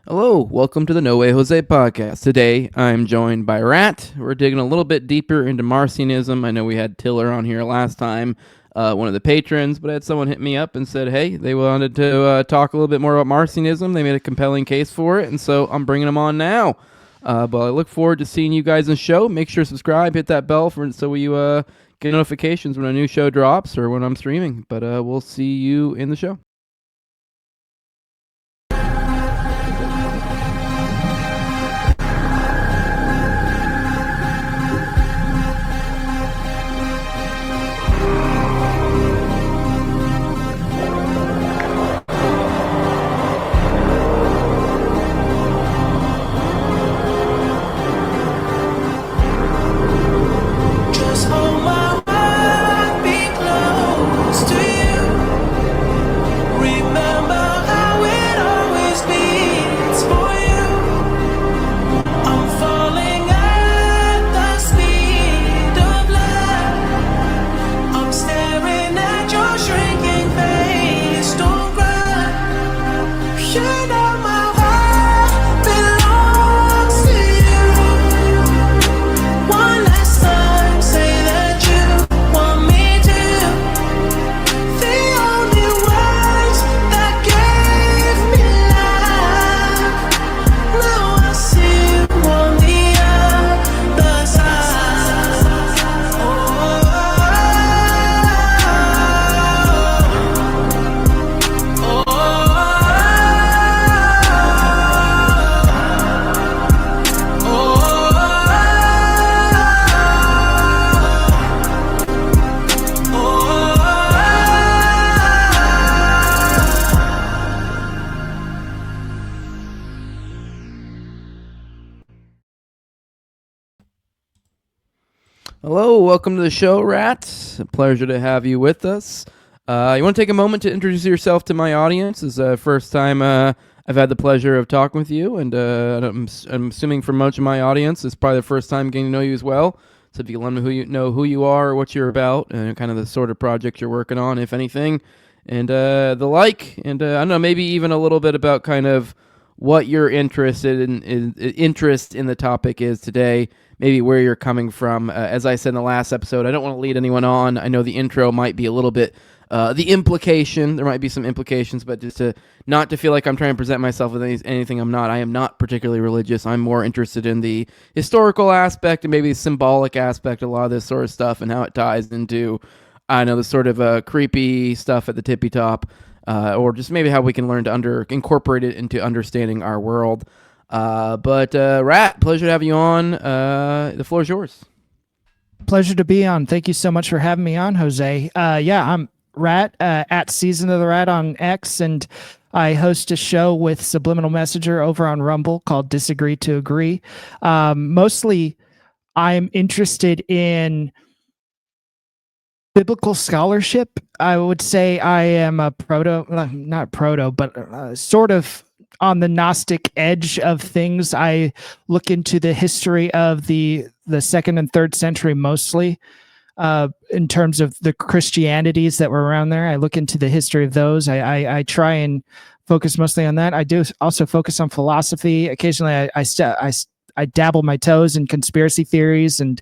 Hello, welcome to the No Way Jose podcast. Today, I'm joined by Rat. We're digging a little bit deeper into Marcionism. I know we had Tiller on here last time, one of the patrons, but I had someone hit me up and said, hey, they wanted to talk a little bit more about Marcionism. They made a compelling case for it, and so I'm bringing them on now. But I look forward to seeing you guys in the show. Make sure to subscribe, hit that bell so you get notifications when a new show drops or when I'm streaming. But we'll see you in the show. Hello, welcome to the show, Rat. A pleasure to have you with us. You want to take a moment to introduce yourself to my audience? This is the first time I've had the pleasure of talking with you, and I'm assuming for much of my audience, it's probably the first time getting to know you as well. So if you can let me know who you are, what you're about, and kind of the sort of project you're working on, if anything, and the like, and I don't know, maybe even a little bit about kind of what your interest in the topic is today. Maybe where you're coming from. As I said in the last episode, I don't want to lead anyone on. I know the intro might be a little bit the implication. There might be some implications, but just not to feel like I'm trying to present myself with anything I'm not. I am not particularly religious. I'm more interested in the historical aspect and maybe the symbolic aspect of a lot of this sort of stuff and how it ties into, I know, the sort of creepy stuff at the tippy top, or just maybe how we can learn to incorporate it into understanding our world. But Rat, pleasure to have you on. The floor is yours. Pleasure to be on. Thank you so much for having me on, Jose. I'm Rat, at Season of the Rat on X, and I host a show with Subliminal Messenger over on Rumble called Disagree to Agree. Mostly, I'm interested in biblical scholarship. I would say I am a sort of on the Gnostic edge of things. I look into the history of the 2nd and 3rd century mostly, in terms of the Christianities that were around there. I look into the history of those. I try and focus mostly on that. I do also focus on philosophy. Occasionally, I dabble my toes in conspiracy theories, and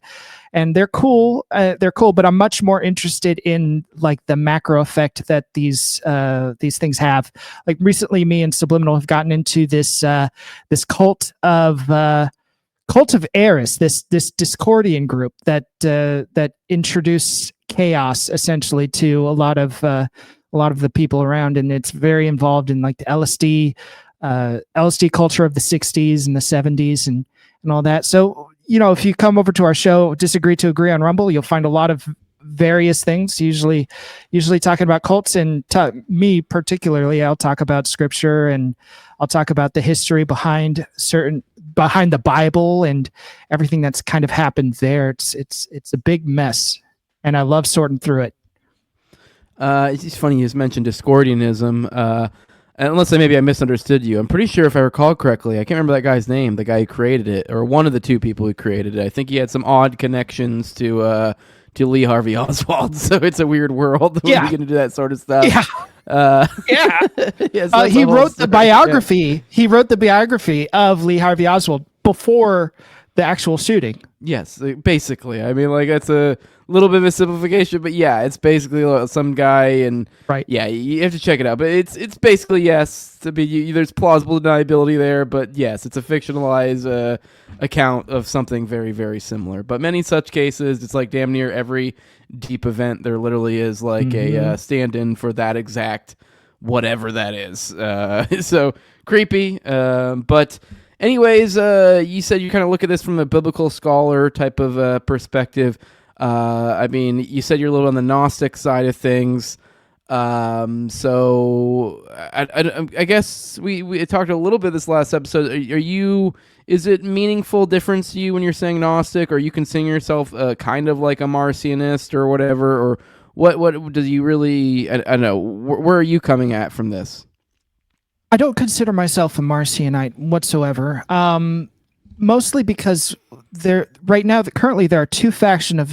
they're cool. But I'm much more interested in like the macro effect that these things have. Like recently, me and Subliminal have gotten into this cult of Eris, this Discordian group that introduced chaos essentially to a lot of the people around, and it's very involved in like the LSD culture of the 60s and the 70s and all that. So, if you come over to our show, Disagree to Agree on Rumble, you'll find a lot of various things, usually talking about cults, and me particularly, I'll talk about scripture, and I'll talk about the history behind the Bible and everything that's kind of happened there. It's a big mess, and I love sorting through it. It's just funny you just mentioned Discordianism. Unless maybe I misunderstood you. I'm pretty sure if I recall correctly, I can't remember that guy's name, the guy who created it, or one of the two people who created it. I think he had some odd connections to Lee Harvey Oswald, so it's a weird world when you get into that sort of stuff. Yeah. Yeah. Yes, that's He the whole wrote the story. biography. Yeah. He wrote the biography of Lee Harvey Oswald before the actual shooting. Yes, basically. I mean, like, it's a little bit of a simplification, but yeah, it's basically some guy, and Right. yeah, you have to check it out. But it's basically, yes, to be there's plausible deniability there, but yes, it's a fictionalized account of something very, very similar. But many such cases, it's like damn near every deep event, there literally is like a stand-in for that exact whatever that is. So creepy, but. Anyways, you said you kind of look at this from a biblical scholar type of perspective. I mean, you said you're a little on the Gnostic side of things. So I guess we talked a little bit this last episode. Are you? Is it meaningful difference to you when you're saying Gnostic, or you consider yourself kind of like a Marcionist or whatever, or what do you really? I don't know. Where are you coming at from this? I don't consider myself a Marcionite whatsoever. Mostly because currently there are two factions of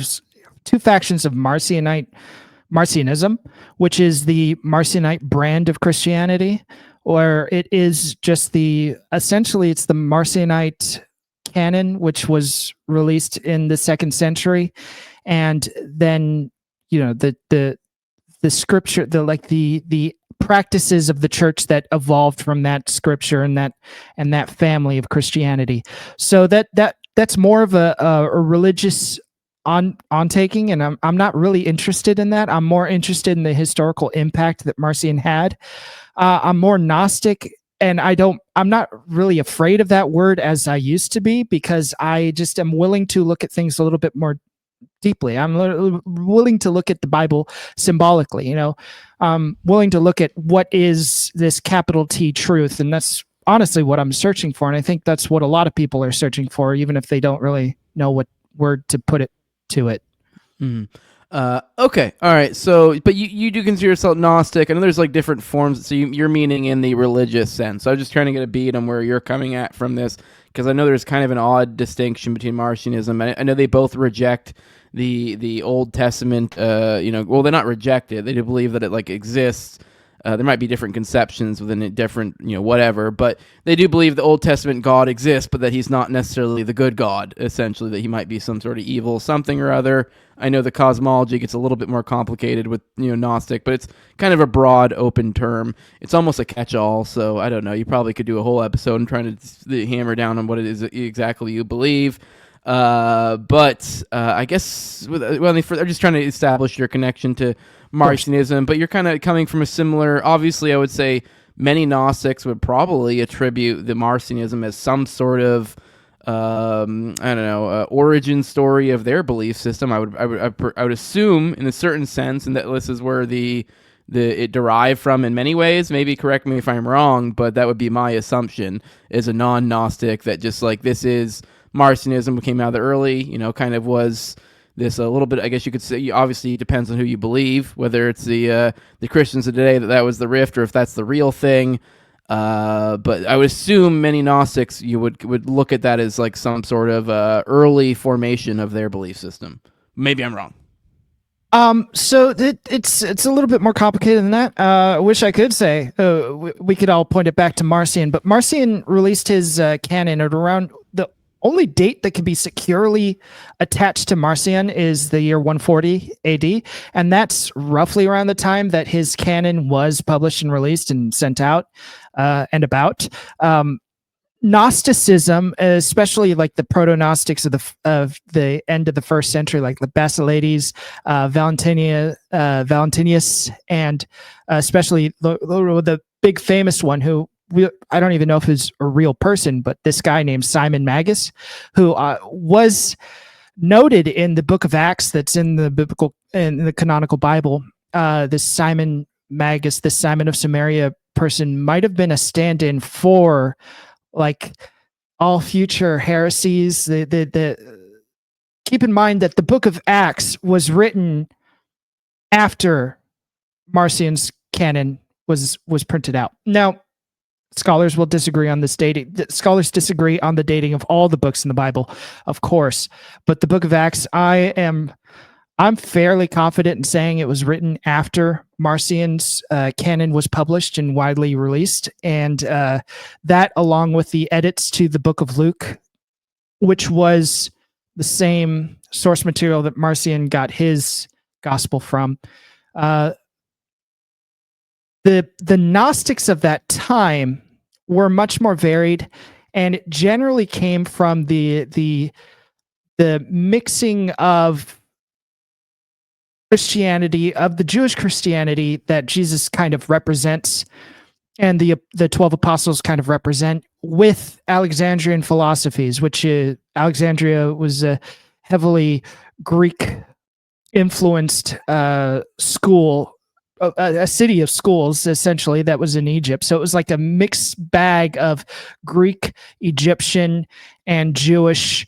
Marcionism, which is the Marcionite brand of Christianity, or it is just essentially it's the Marcionite Canon, which was released in the 2nd century, and then the scripture, the practices of the church that evolved from that scripture and that family of Christianity. So that's more of a religious on taking, and I'm not really interested in that. I'm more interested in the historical impact that Marcion had. I'm more Gnostic, and I'm not really afraid of that word as I used to be, because I just am willing to look at things a little bit more deeply. I'm willing to look at the Bible symbolically, I'm willing to look at what is this capital T truth. And that's honestly what I'm searching for. And I think that's what a lot of people are searching for, even if they don't really know what word to put it to it. Okay. All right. So, but you do consider yourself Gnostic. I know there's like different forms. So you're meaning in the religious sense. So I'm just trying to get a beat on where you're coming at from this, because I know there's kind of an odd distinction between Marcionism. I know they both reject the Old Testament. Well, they're not reject it. They do believe that it like exists. There might be different conceptions within it, different, whatever, but they do believe the Old Testament God exists, but that he's not necessarily the good God, essentially, that he might be some sort of evil something or other. I know the cosmology gets a little bit more complicated with, Gnostic, but it's kind of a broad, open term. It's almost a catch-all, so I don't know. You probably could do a whole episode and trying to hammer down on what it is exactly you believe. But I guess they're just trying to establish your connection to Marcionism, but you're kind of coming from a similar. Obviously, I would say many Gnostics would probably attribute the Marcionism as some sort of origin story of their belief system. I would assume in a certain sense, and that this is where it derived from in many ways. Maybe correct me if I'm wrong, but that would be my assumption as a non-Gnostic, that just like this is Marcionism came out of the early, kind of was this a little bit, I guess you could say, obviously it depends on who you believe, whether it's the Christians of today that was the rift, or if that's the real thing. But I would assume many Gnostics, you would look at that as like some sort of early formation of their belief system. Maybe I'm wrong. So it's a little bit more complicated than that. I wish I could say we could all point it back to Marcion, but Marcion released his canon at around the only date that can be securely attached to Marcion is the year 140 AD, and that's roughly around the time that his canon was published and released and sent out and about. Gnosticism, especially like the proto-Gnostics of the end of the 1st century, like the Basilides, Valentinius, and especially the big famous one who I don't even know if he's a real person, but this guy named Simon Magus, who was noted in the Book of Acts that's in the canonical Bible. This Simon Magus, this Simon of Samaria person, might have been a stand-in for like all future heresies. Keep in mind that the Book of Acts was written after Marcion's canon was printed out. Now, scholars will disagree on this dating. Scholars disagree on the dating of all the books in the Bible, of course. But the Book of Acts, I am I'm fairly confident in saying it was written after Marcion's Canon was published and widely released, and that, along with the edits to the Book of Luke, which was the same source material that Marcion got his gospel from. The Gnostics of that time were much more varied, and it generally came from the mixing of Christianity, of the Jewish Christianity that Jesus kind of represents, and the 12 apostles kind of represent, with Alexandrian philosophies, which Alexandria was a heavily Greek influenced school, a city of schools essentially that was in Egypt. So it was like a mixed bag of Greek, Egyptian, and Jewish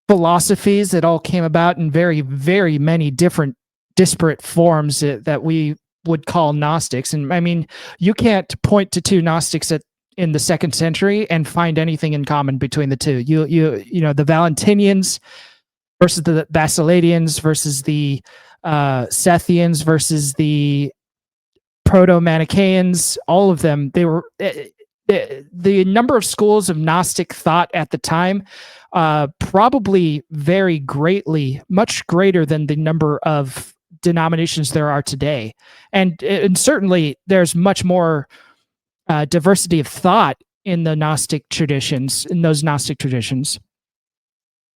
philosophies that all came about in very, very many different disparate forms that we would call Gnostics. And I mean, you can't point to two Gnostics in the 2nd century and find anything in common between the two. You know, the Valentinians versus the Basileans versus the Sethians versus the Proto-Manichaeans, all of them, they were the number of schools of Gnostic thought at the time probably vary greatly, much greater than the number of denominations there are today. And certainly there's much more diversity of thought in the Gnostic traditions, in those Gnostic traditions.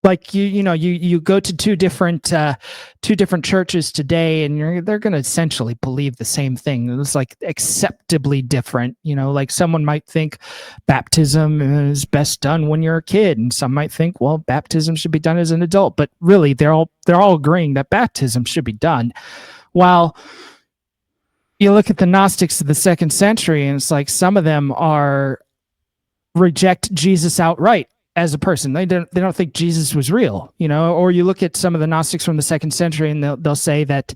Like you go to two different churches today, and they're going to essentially believe the same thing. It's like acceptably different. You know, like someone might think baptism is best done when you're a kid, and some might think, well, baptism should be done as an adult. But really, they're all agreeing that baptism should be done. While you look at the Gnostics of the 2nd century, and it's like some of them reject Jesus outright as a person. They don't think Jesus was real, you know. Or you look at some of the Gnostics from the 2nd century, and they'll say that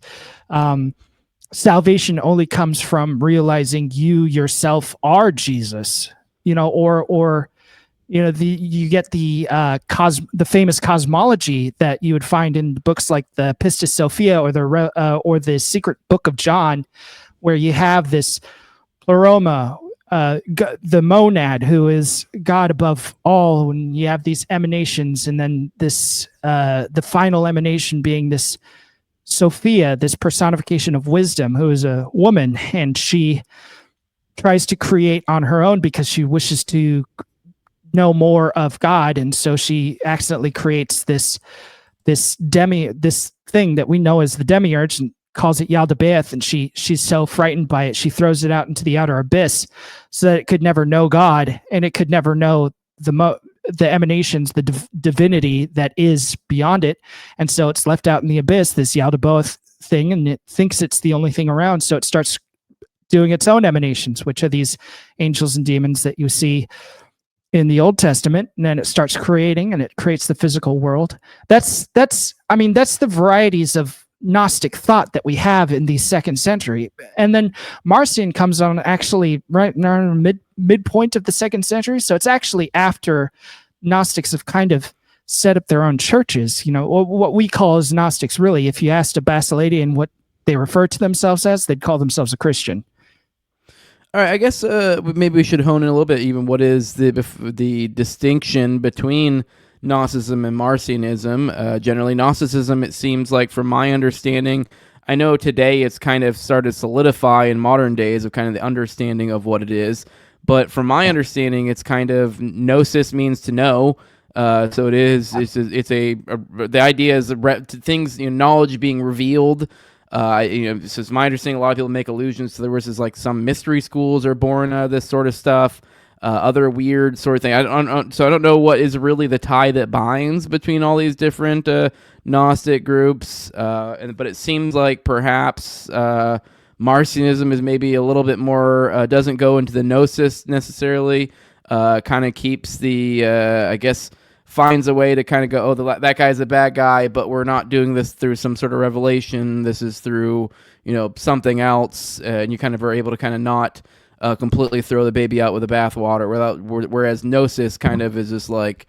salvation only comes from realizing you yourself are Jesus, you know. Or you know, you get the famous cosmology that you would find in books like the Pistis Sophia or the Secret Book of John, where you have this pleroma, the monad, who is God above all, and you have these emanations, and then this the final emanation being this Sophia, this personification of wisdom, who is a woman, and she tries to create on her own because she wishes to know more of God, and so she accidentally creates this thing that we know as the Demiurge, and calls it Yaldabaoth, and she's so frightened by it, she throws it out into the outer abyss so that it could never know God, and it could never know the emanations, the divinity that is beyond it. And so it's left out in the abyss, this Yaldabaoth thing, and it thinks it's the only thing around, so it starts doing its own emanations, which are these angels and demons that you see in the Old Testament, and then it starts creating, and it creates the physical world. That's the varieties of Gnostic thought that we have in the 2nd century. And then Marcion comes on actually right in our midpoint of the 2nd century. So it's actually after Gnostics have kind of set up their own churches. You know, what we call as Gnostics, really, if you asked a Basilean what they refer to themselves as, they'd call themselves a Christian. All right, I guess maybe we should hone in a little bit even what is the distinction between Gnosticism and Marcionism. Generally, Gnosticism, it seems like, from my understanding, I know today it's kind of started to solidify in modern days of kind of the understanding of what it is. But from my understanding, it's kind of gnosis means to know. So it is. The idea is things, knowledge being revealed. So it's my understanding. A lot of people make allusions to there was like some mystery schools are born out of this sort of stuff. Other weird sort of thing. So I don't know what is really the tie that binds between all these different Gnostic groups. But it seems like perhaps Marcionism is maybe a little bit more, doesn't go into the gnosis necessarily. Kind of keeps I guess, finds a way to kind of go, that guy's a bad guy, but we're not doing this through some sort of revelation. This is through, something else. And you kind of are able to kind of not completely throw the baby out with the bathwater, whereas gnosis kind of is just like,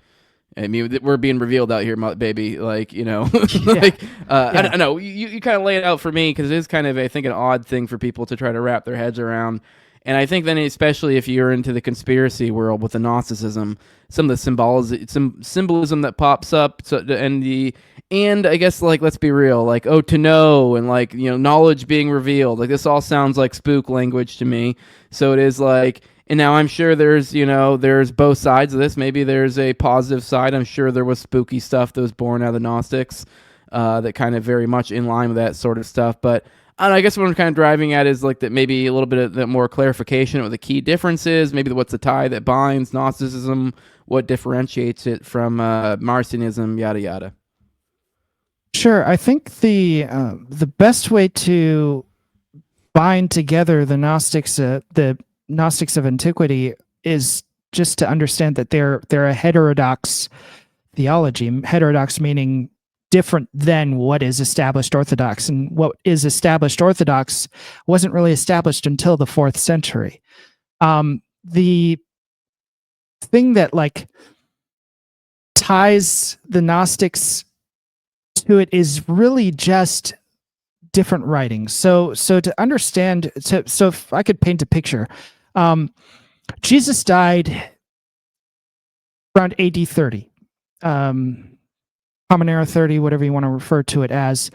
I mean, we're being revealed out here, baby. Like, you know, Yeah. I don't know. You kind of lay it out for me because it is kind of, I think, an odd thing for people to try to wrap their heads around. And I think then, especially if you're into the conspiracy world with the Gnosticism, some of the symbolism that pops up, and I guess, like, let's be real, like, oh, to know, and, like, you know, knowledge being revealed. Like, this all sounds like spook language to me. So it is like, and now I'm sure there's both sides of this. Maybe there's a positive side. I'm sure there was spooky stuff that was born out of the Gnostics that kind of very much in line with that sort of stuff. But I guess what I'm kind of driving at is like that maybe a little bit of that more clarification of what the key difference is. Maybe what's the tie that binds Gnosticism, what differentiates it from Marcionism, yada yada. Sure. I think the best way to bind together the Gnostics of antiquity is just to understand that they're a heterodox theology. Heterodox meaning different than what is established orthodox, and what is established orthodox wasn't really established until the 4th century. The thing that like ties the Gnostics to it is really just different writings. So to understand, so if I could paint a picture, Jesus died around AD 30. Common Era 30, whatever you want to refer to it as.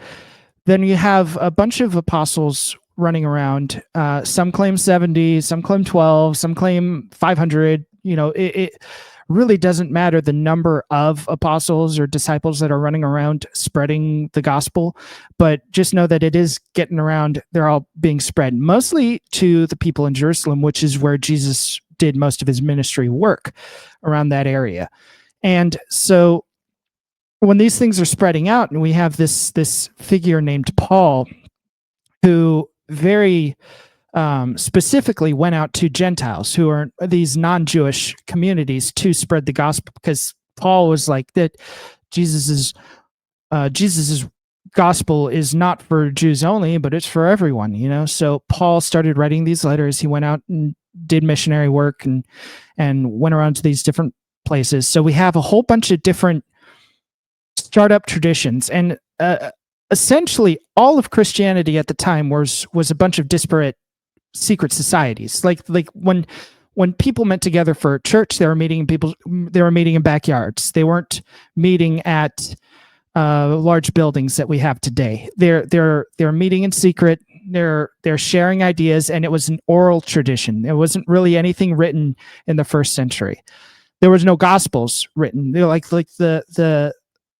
Then you have a bunch of apostles running around. Some claim 70, some claim 12, some claim 500. You know, it really doesn't matter the number of apostles or disciples that are running around spreading the gospel, but just know that it is getting around. They're all being spread mostly to the people in Jerusalem, which is where Jesus did most of his ministry work, around that area. And so when these things are spreading out, and we have this figure named Paul, who very specifically went out to Gentiles, who are these non-Jewish communities, to spread the gospel, because Paul was like that Jesus's gospel is not for Jews only, but it's for everyone, you know. So Paul started writing these letters. He went out and did missionary work and went around to these different places. So we have a whole bunch of different startup traditions, and essentially all of Christianity at the time was a bunch of disparate secret societies. Like when people met together for church, they were meeting in backyards. They weren't meeting at large buildings that we have today. They're meeting in secret. They're sharing ideas, and it was an oral tradition. It wasn't really anything written in the 1st century. There was no gospels written. They're like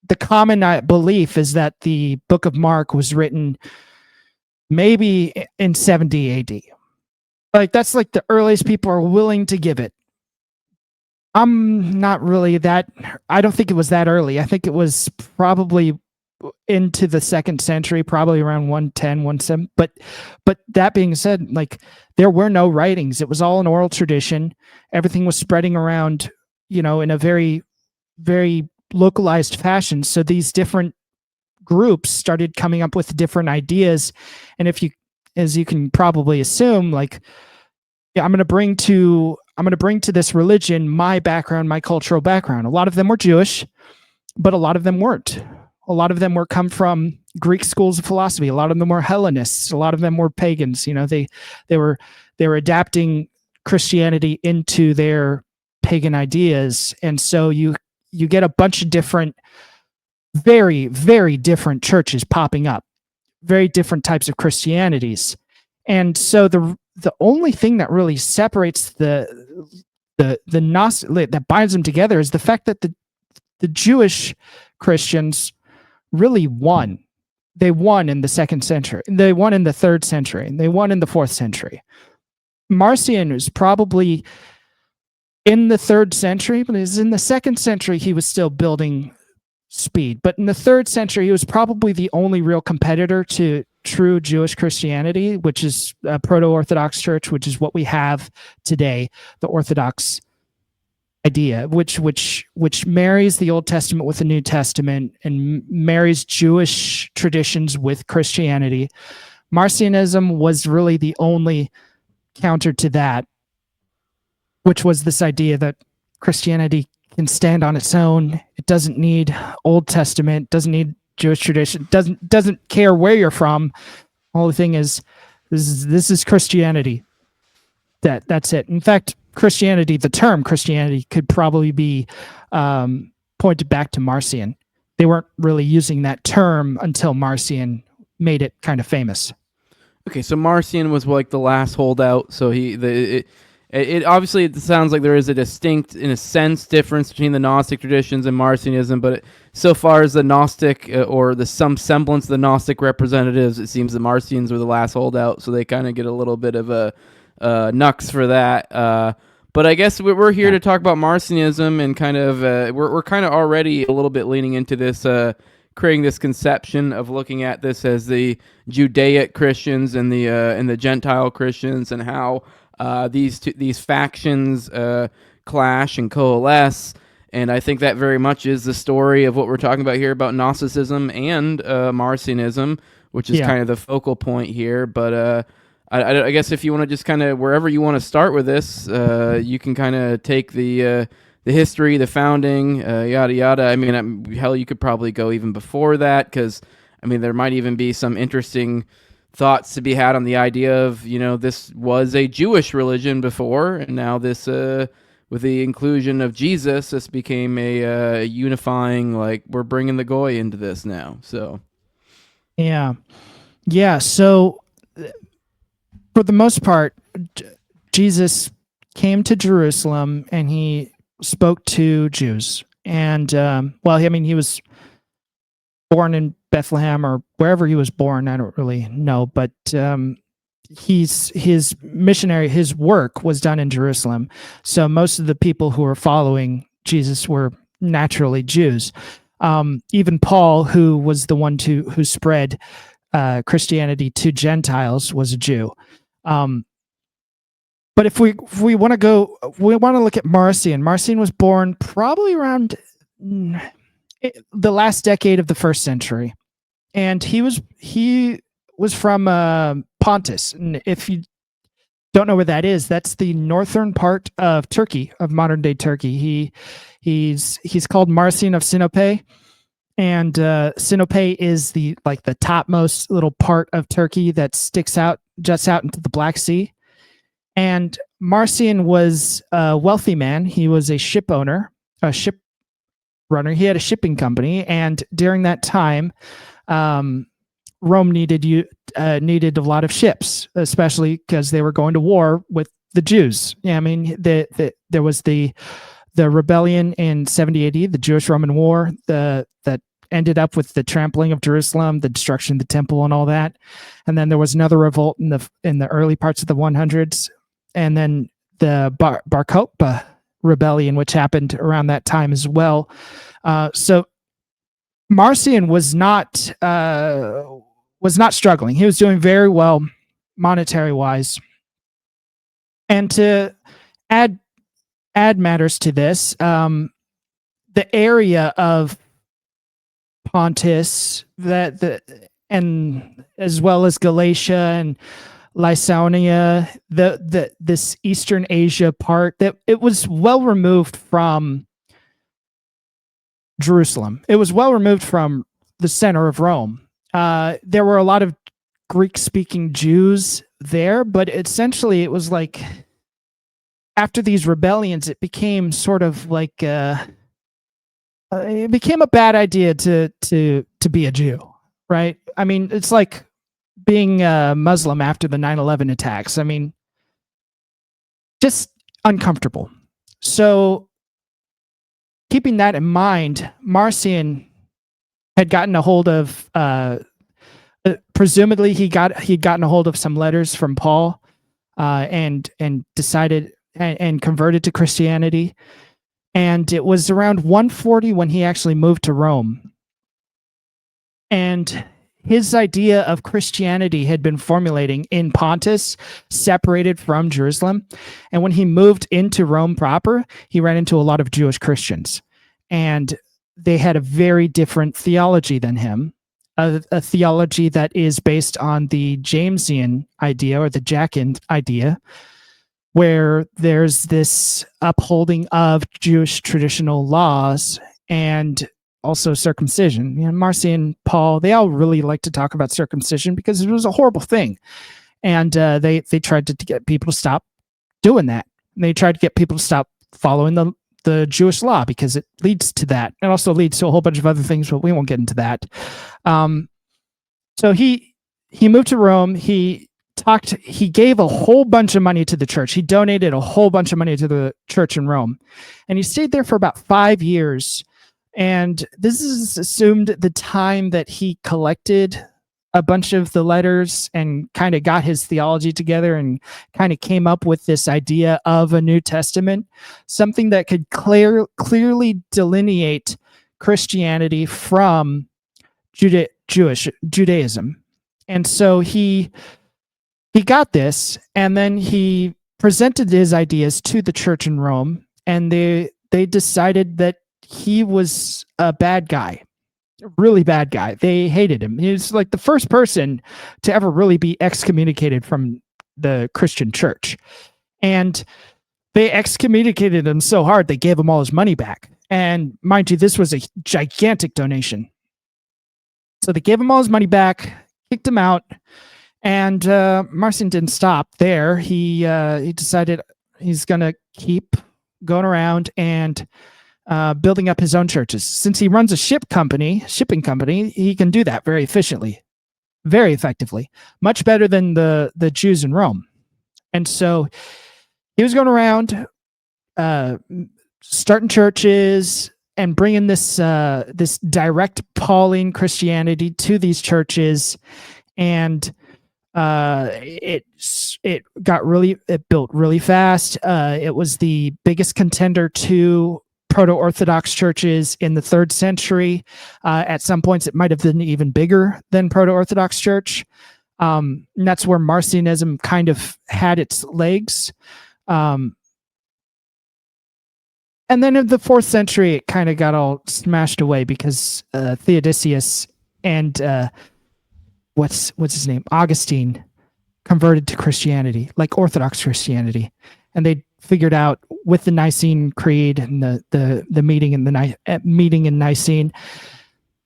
the common belief is that the book of Mark was written maybe in 70 AD. Like, that's like the earliest people are willing to give it. I'm not really that, I don't think it was that early. I think it was probably into the 2nd century, probably around 110, 110. But that being said, like, there were no writings. It was all an oral tradition. Everything was spreading around, you know, in a very, very localized fashion. So these different groups started coming up with different ideas. And as you can probably assume, like, yeah, I'm going to bring to this religion my background, my cultural background. A lot of them were Jewish, but a lot of them weren't. A lot of them come from Greek schools of philosophy. A lot of them were Hellenists. A lot of them were pagans. You know, they were adapting Christianity into their pagan ideas. And so you get a bunch of different, very, very different churches popping up, very different types of Christianities. And so the only thing that really separates the Gnostic, that binds them together, is the fact that the Jewish Christians really won. They won in the 2nd century. They won in the 3rd century. And they won in the 4th century. Marcion was probably in the 3rd century, but in the 2nd century, he was still building speed. But in the 3rd century, he was probably the only real competitor to true Jewish Christianity, which is a proto-Orthodox church, which is what we have today, the Orthodox idea, which marries the Old Testament with the New Testament and marries Jewish traditions with Christianity. Marcionism was really the only counter to that, which was this idea that Christianity can stand on its own. It doesn't need Old Testament, doesn't need Jewish tradition, doesn't care where you're from. The only thing is this is Christianity. That's it. In fact, Christianity, the term Christianity, could probably be pointed back to Marcion. They weren't really using that term until Marcion made it kind of famous. Okay, so Marcion was like the last holdout. So it obviously it sounds like there is a distinct, in a sense, difference between the Gnostic traditions and Marcionism. But so far as the Gnostic or some semblance of the Gnostic representatives, it seems the Marcions were the last holdout. So they kind of get a little bit of a nux for that. But I guess we're here to talk about Marcionism and kind of we're kind of already a little bit leaning into this. Creating this conception of looking at this as the Judaic Christians and the Gentile Christians, and how these factions clash and coalesce. And I think that very much is the story of what we're talking about here about Gnosticism and Marcionism, which is kind of the focal point here. But I guess if you want to just kind of wherever you want to start with this, you can kind of take the history, the founding, yada yada. I mean, hell, you could probably go even before that, because I mean, there might even be some interesting thoughts to be had on the idea of, this was a Jewish religion before, and now this, with the inclusion of Jesus, this became a unifying, like, we're bringing the goy into this now. So, yeah. So, for the most part, Jesus came to Jerusalem and he spoke to Jews. And, he was born in Bethlehem or wherever he was born. I don't really know, but his work was done in Jerusalem. So most of the people who were following Jesus were naturally Jews. Even Paul, who was the one who spread Christianity to Gentiles, was a Jew. But if we want to look at Marcion. Marcion was born probably around the last decade of the 1st century, and he was from Pontus. And if you don't know where that is, that's the northern part of Turkey, of modern day Turkey. He's called Marcion of Sinope, and Sinope is the topmost little part of Turkey that juts out into the Black Sea. And Marcion was a wealthy man. He was a ship owner, a ship runner. He had a shipping company, and during that time, Rome needed a lot of ships, especially because they were going to war with the Jews. Yeah, I mean, there was the rebellion in 70 AD, the Jewish-Roman War, that ended up with the trampling of Jerusalem, the destruction of the temple, and all that. And then there was another revolt in the early parts of the 100s. And then the Bar Kokhba rebellion, which happened around that time as well. So Marcion was not struggling. He was doing very well monetary wise. And to add matters to this, the area of Pontus and as well as Galatia and Lycaonia, this Eastern Asia part, that it was well removed from Jerusalem. It was well removed from the center of Rome. There were a lot of Greek-speaking Jews there, but essentially it was like after these rebellions, it became sort of like it became a bad idea to be a Jew, right? I mean, it's like being a Muslim after the 9/11 attacks. I mean, just uncomfortable. So keeping that in mind, Marcion had gotten a hold of, presumably he'd gotten a hold of some letters from Paul, and decided and converted to Christianity. And it was around 140 when he actually moved to Rome. And his idea of Christianity had been formulating in Pontus, separated from Jerusalem. And when he moved into Rome proper, he ran into a lot of Jewish Christians. And they had a very different theology than him, a theology that is based on the Jamesian idea or the Jachin idea, where there's this upholding of Jewish traditional laws and also circumcision. Marcion, Paul, they all really like to talk about circumcision because it was a horrible thing. And they tried to get people to stop doing that. And they tried to get people to stop following the Jewish law because it leads to that. It also leads to a whole bunch of other things, but we won't get into that. So he moved to Rome. He gave a whole bunch of money to the church. He donated a whole bunch of money to the church in Rome. And he stayed there for about 5 years. And this is assumed the time that he collected a bunch of the letters and kind of got his theology together and kind of came up with this idea of a New Testament, something that could clearly delineate Christianity from Judaism. And so he got this, and then he presented his ideas to the church in Rome, and they decided that he was a bad guy. Really bad guy. They hated him. He was like the first person to ever really be excommunicated from the Christian church. And they excommunicated him so hard, they gave him all his money back. And mind you, this was a gigantic donation. So they gave him all his money back, kicked him out. And Marcion didn't stop there. He decided he's going to keep going around and building up his own churches. Since he runs a shipping company, he can do that very efficiently, very effectively, much better than the Jews in Rome. And so he was going around starting churches and bringing this direct Pauline Christianity to these churches, and it built really fast. It was the biggest contender to Proto-Orthodox churches in the 3rd century. At some points, it might have been even bigger than Proto-Orthodox church. And that's where Marcionism kind of had its legs. And then in the 4th century, it kind of got all smashed away because Theodosius and what's his name? Augustine converted to Christianity, like Orthodox Christianity. And they figured out with the Nicene Creed and the meeting in meeting in Nicene,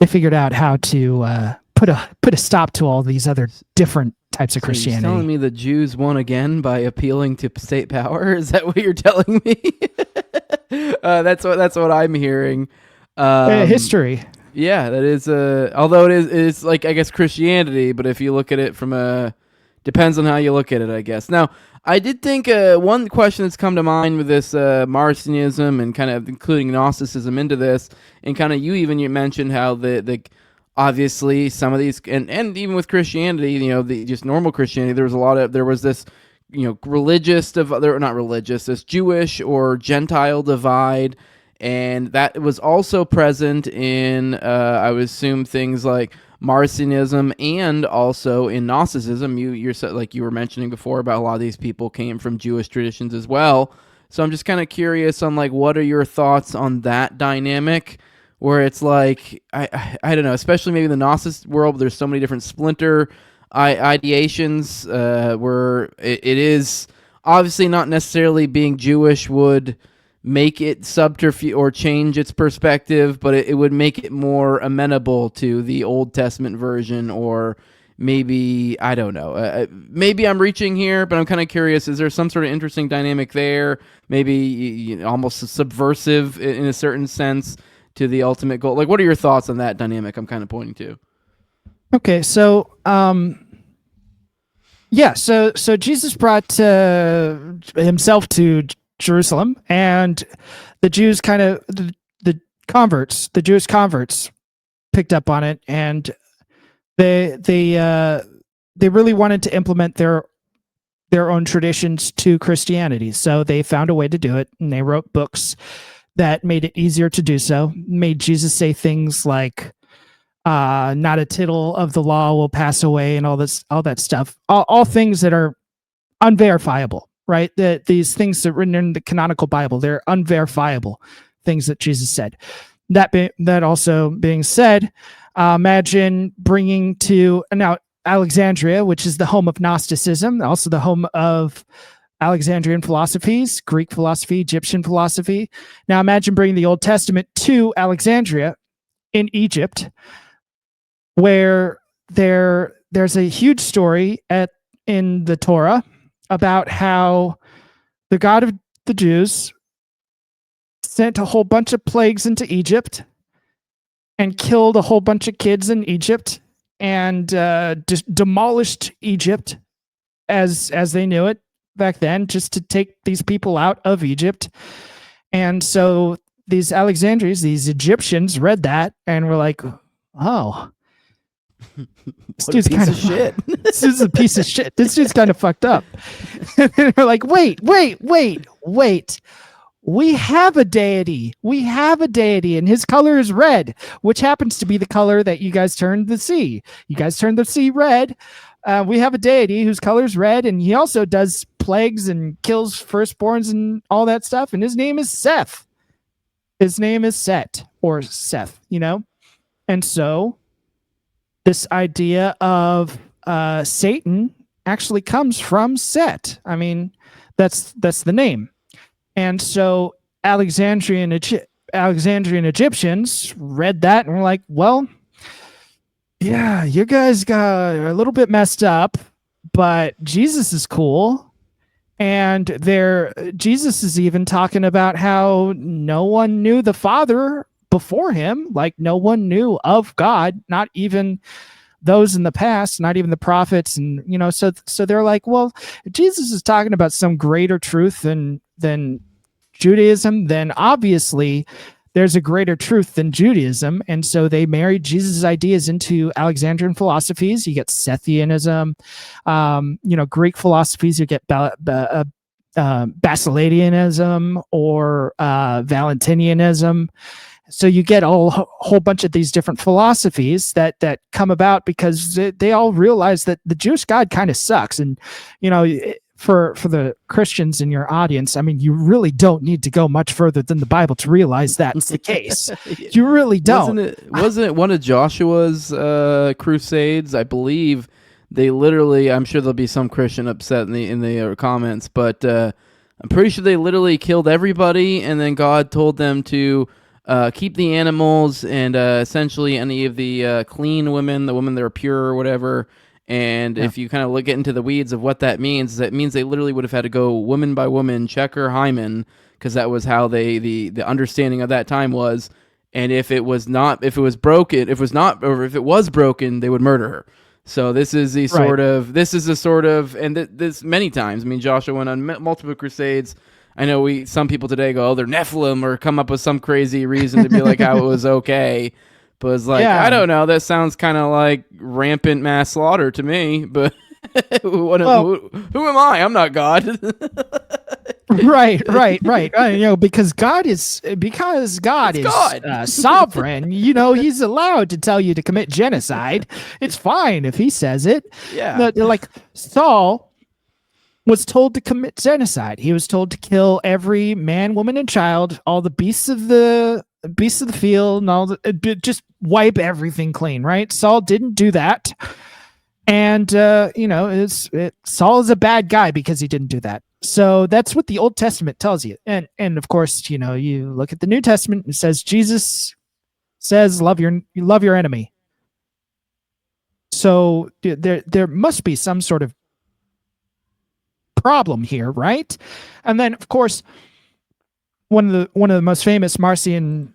they figured out how to put a stop to all these other different types of Christianity. You're telling me the Jews won again by appealing to state power? Is that what you're telling me? That's what I'm hearing. History. Yeah, that is. Although it's like, I guess, Christianity, but if you look at it from depends on how you look at it, I guess. Now, I did think one question that's come to mind with this Marcionism and kind of including Gnosticism into this, and kind of you mentioned how the obviously some of these, and even with Christianity, the just normal Christianity, there was this, this Jewish or Gentile divide, and that was also present in, I would assume, things like Marcionism and also in Gnosticism. You're like you were mentioning before about a lot of these people came from Jewish traditions as well. So I'm just kind of curious on like, what are your thoughts on that dynamic, where it's like, I don't know, especially maybe in the Gnostic world, there's so many different splinter ideations where it is obviously not necessarily being Jewish would make it subterfuge or change its perspective, but it would make it more amenable to the Old Testament version, or maybe, I don't know, maybe I'm reaching here, but I'm kind of curious, is there some sort of interesting dynamic there, maybe almost subversive in a certain sense to the ultimate goal? Like, what are your thoughts on that dynamic I'm kind of pointing to? Okay, so so Jesus brought himself to Jerusalem, and the Jews kind of the Jewish converts picked up on it, and they really wanted to implement their own traditions to Christianity. So they found a way to do it, and they wrote books that made it easier to do so. Made Jesus say things like, "Not a tittle of the law will pass away," and all that stuff. All things that are unverifiable. Right? These things that are written in the canonical Bible, they're unverifiable things that Jesus said. That also being said, imagine bringing to now Alexandria, which is the home of Gnosticism, also the home of Alexandrian philosophies, Greek philosophy, Egyptian philosophy. Now imagine bringing the Old Testament to Alexandria in Egypt, where there's a huge story in the Torah about how the God of the Jews sent a whole bunch of plagues into Egypt and killed a whole bunch of kids in Egypt and just demolished Egypt as they knew it back then, just to take these people out of Egypt. And so these Alexandrians, these Egyptians, read that and were like, "Oh, this dude's kind of shit. This is a piece of shit. This dude's kind of fucked up." And they're like, "Wait. We have a deity. And his color is red, which happens to be the color that you guys turned the sea. You guys turned the sea red. We have a deity whose color is red, and he also does plagues and kills firstborns and all that stuff. And his name is Seth. His name is Set or Seth, And so this idea of Satan actually comes from Set. I mean, that's the name. And so Alexandrian Egyptians read that and were like, well, yeah, you guys are a little bit messed up, but Jesus is cool. And Jesus is even talking about how no one knew the Father before him, like no one knew of God, not even those in the past, not even the prophets. And, so they're like, well, if Jesus is talking about some greater truth than Judaism, then obviously there's a greater truth than Judaism. And so they married Jesus' ideas into Alexandrian philosophies. You get Sethianism, Greek philosophies, you get Basilidianism or Valentinianism. So you get a whole bunch of these different philosophies that come about because they all realize that the Jewish God kind of sucks. And, for the Christians in your audience, I mean, you really don't need to go much further than the Bible to realize that's the case. You really don't. Wasn't it one of Joshua's crusades? I believe they literally, I'm sure there'll be some Christian upset in the comments, but I'm pretty sure they literally killed everybody, and then God told them to keep the animals and essentially any of the clean women, the women that are pure or whatever. And if you kind of get into the weeds of what that means they literally would have had to go woman by woman, check her hymen, because that was how the understanding of that time was. And if it was broken, they would murder her. So this is the sort of, and this many times. I mean, Joshua went on multiple crusades. I know some people today go, oh, they're Nephilim, or come up with some crazy reason to be like how it was okay. But it's like, I don't know. That sounds kind of like rampant mass slaughter to me. But who am I? I'm not God. Right. Because God is sovereign. He's allowed to tell you to commit genocide. It's fine if he says it. Yeah. Like Saul was told to commit genocide. He was told to kill every man, woman, and child, all the beasts of the field, and all just wipe everything clean. Right? Saul didn't do that, and Saul is a bad guy because he didn't do that. So that's what the Old Testament tells you, and of course, you look at the New Testament. It says Jesus says, "Love your enemy." So there must be some sort of problem here, right? And then, of course, one of the most famous Marcion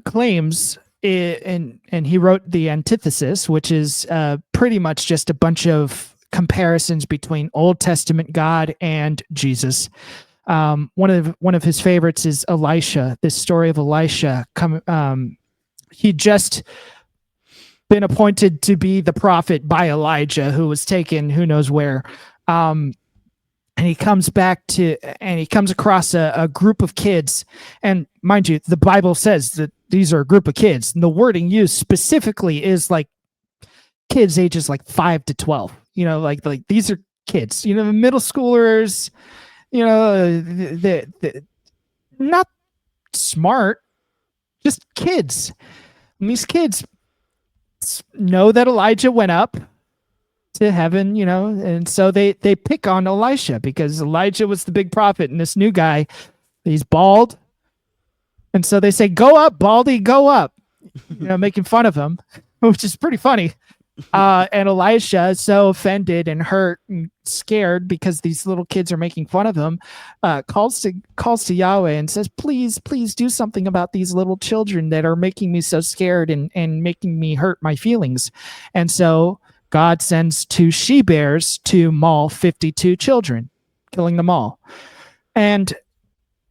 claims, and he wrote the Antithesis, which is pretty much just a bunch of comparisons between Old Testament God and Jesus. One of his favorites is Elisha. This story of Elisha. He'd just been appointed to be the prophet by Elijah, who was taken who knows where. And he comes across a group of kids. And mind you, the Bible says that these are a group of kids. And the wording used specifically is like kids ages like 5 to 12. Like these are kids, middle schoolers, they're not smart, just kids. And these kids know that Elijah went up to heaven, and so they pick on Elisha because Elijah was the big prophet, and this new guy, he's bald, and so they say, "Go up, Baldy, go up," making fun of him, which is pretty funny. And Elisha is so offended and hurt and scared because these little kids are making fun of him, calls to Yahweh and says, please do something about these little children that are making me so scared and making me hurt my feelings. And so God sends 2 she-bears to maul 52 children, killing them all. And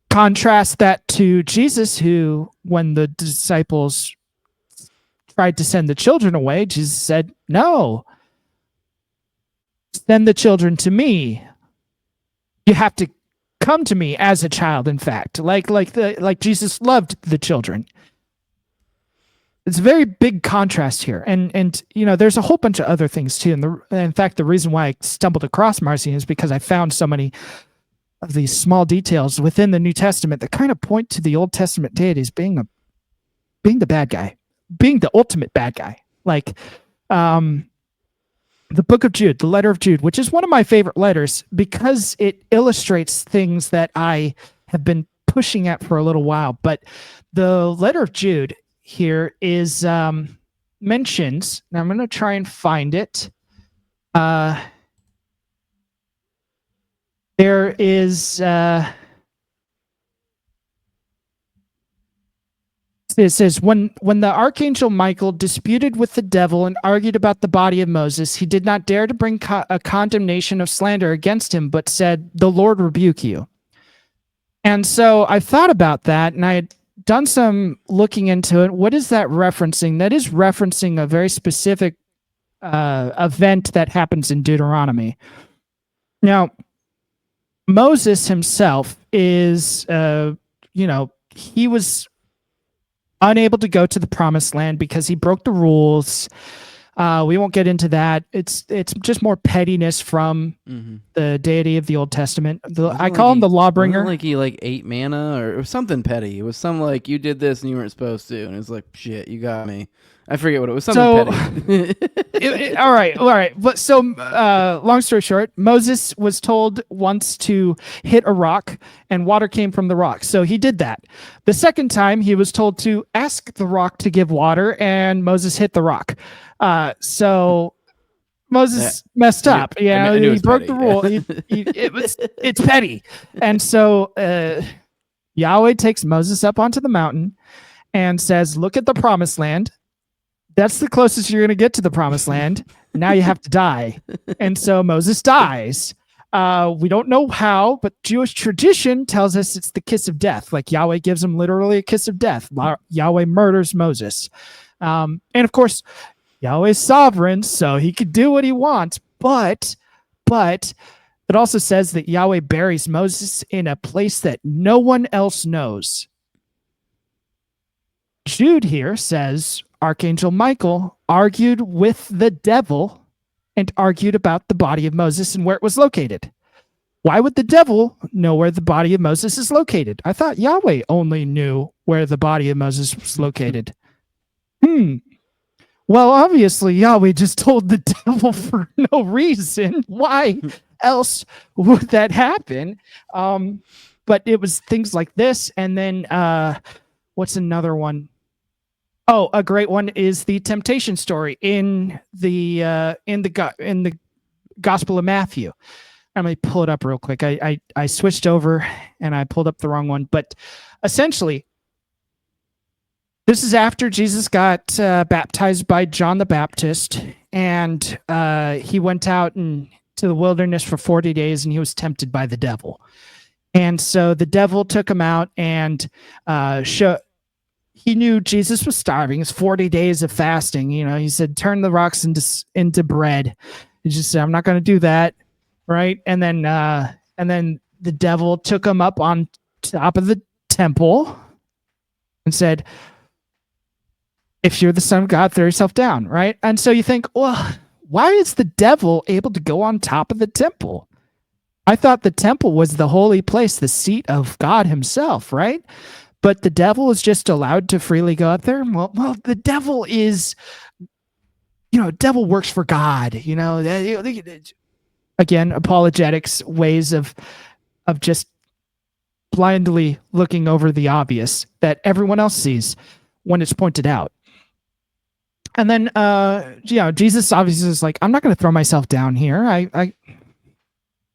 contrast that to Jesus, who, when the disciples tried to send the children away, Jesus said, no, send the children to me. You have to come to me as a child, in fact, like Jesus loved the children. It's a very big contrast here. And there's a whole bunch of other things too. And in fact, the reason why I stumbled across Marcion is because I found so many of these small details within the New Testament that kind of point to the Old Testament deities being the bad guy, being the ultimate bad guy. Like the book of Jude, the letter of Jude, which is one of my favorite letters because it illustrates things that I have been pushing at for a little while. But the letter of Jude here is mentions, and I'm going to try and find it. There is it says, when the archangel Michael disputed with the devil and argued about the body of Moses, he did not dare to bring a condemnation of slander against him, but said, the Lord rebuke you. And so I thought about that, and I had done some looking into it. What is that referencing? That is referencing a very specific event that happens in Deuteronomy. Now, Moses himself is, he was unable to go to the promised land because he broke the rules. We won't get into that. It's just more pettiness from the deity of the Old Testament. I call him the lawbringer. Like he ate manna or something petty. It was some you did this and you weren't supposed to, and it's like, shit, you got me. I forget what it was. Something petty. All right. But so, long story short, Moses was told once to hit a rock, and water came from the rock. So he did that. The second time, he was told to ask the rock to give water, and Moses hit the rock. So Moses messed up. He broke the rule. It's petty. And so Yahweh takes Moses up onto the mountain and says, look at the promised land. That's the closest you're going to get to the promised land. Now you have to die. And so Moses dies. We don't know how, but Jewish tradition tells us it's the kiss of death. Like Yahweh gives him literally a kiss of death. Yahweh murders Moses. And of course, Yahweh's sovereign, so he could do what he wants. But it also says that Yahweh buries Moses in a place that no one else knows. Jude here says, Archangel Michael argued with the devil and argued about the body of Moses and where it was located. Why would the devil know where the body of Moses is located? I thought Yahweh only knew where the body of Moses was located. Well, obviously, Yahweh just told the devil for no reason. Why else would that happen? But it was things like this. And then what's another one? Oh, a great one is the temptation story in the Gospel of Matthew. Let me pull it up real quick. I switched over and I pulled up the wrong one. But essentially, this is after Jesus got baptized by John the Baptist, and he went out to the wilderness for 40 days, and he was tempted by the devil. And so the devil took him out and he knew Jesus was starving. It's 40 days of fasting. He said, turn the rocks into bread. He just said, I'm not going to do that. Right. And then the devil took him up on top of the temple and said, if you're the Son of God, throw yourself down. Right. And so you think, well, why is the devil able to go on top of the temple? I thought the temple was the holy place, the seat of God himself. Right. But the devil is just allowed to freely go up there. Well, the devil is devil works for God. Again, apologetics, ways of just blindly looking over the obvious that everyone else sees when it's pointed out. And then, Jesus obviously is like, I'm not going to throw myself down here.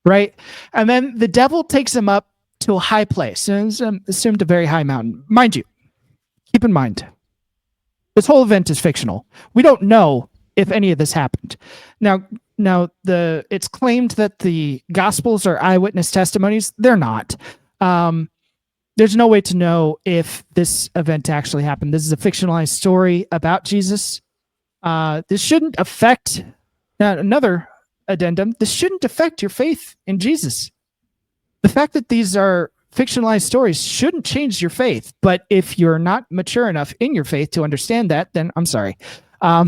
Right? And then the devil takes him up to a high place, and assumed a very high mountain. Mind you, keep in mind, this whole event is fictional. We don't know if any of this happened. Now, it's claimed that the Gospels are eyewitness testimonies. They're not. There's no way to know if this event actually happened. This is a fictionalized story about Jesus. This shouldn't affect, another addendum, this shouldn't affect your faith in Jesus. The fact that these are fictionalized stories shouldn't change your faith. But if you're not mature enough in your faith to understand that, then I'm sorry. So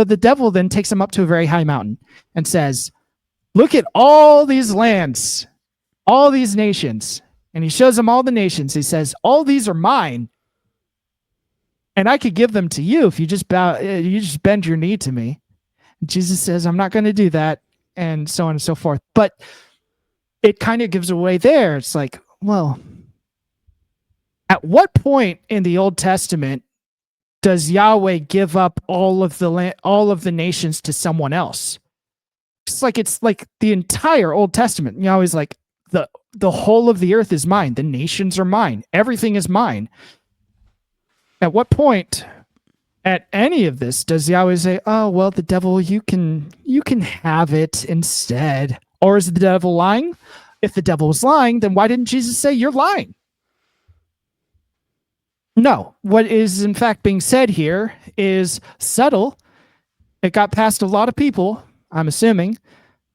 the devil then takes him up to a very high mountain and says, look at all these lands, all these nations. And he shows him all the nations. He says, all these are mine. And I could give them to you if you just bend your knee to me. And Jesus says, I'm not going to do that. And so on and so forth. But it kind of gives away there. It's like, well, at what point in the Old Testament does Yahweh give up all of the nations to someone else? It's like the entire Old Testament. Yahweh's like, the whole of the earth is mine. The nations are mine. Everything is mine. At what point at any of this does Yahweh say, oh, well, the devil, you can have it instead? Or is the devil lying? If the devil was lying, then why didn't Jesus say you're lying? No, what is in fact being said here is subtle. It got past a lot of people, I'm assuming,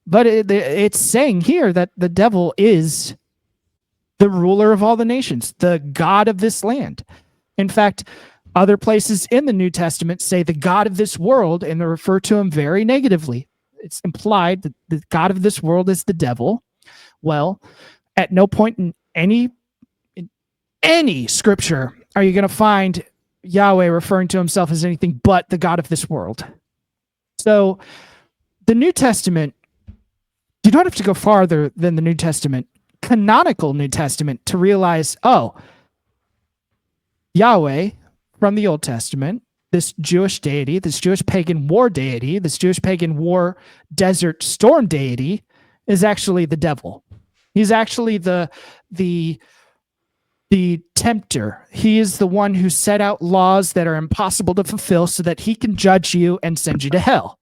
but it's saying here that the devil is the ruler of all the nations, the God of this land. In fact, other places in the New Testament say the God of this world, and they refer to him very negatively. It's implied that the God of this world is the devil. Well, at no point in any scripture are you going to find Yahweh referring to himself as anything but the God of this world. So the New Testament, you don't have to go farther than the New Testament, canonical New Testament, to realize, oh, Yahweh from the Old Testament, this Jewish deity, this Jewish pagan war deity, this Jewish pagan war desert storm deity is actually the devil. He's actually the tempter. He is the one who set out laws that are impossible to fulfill so that he can judge you and send you to hell.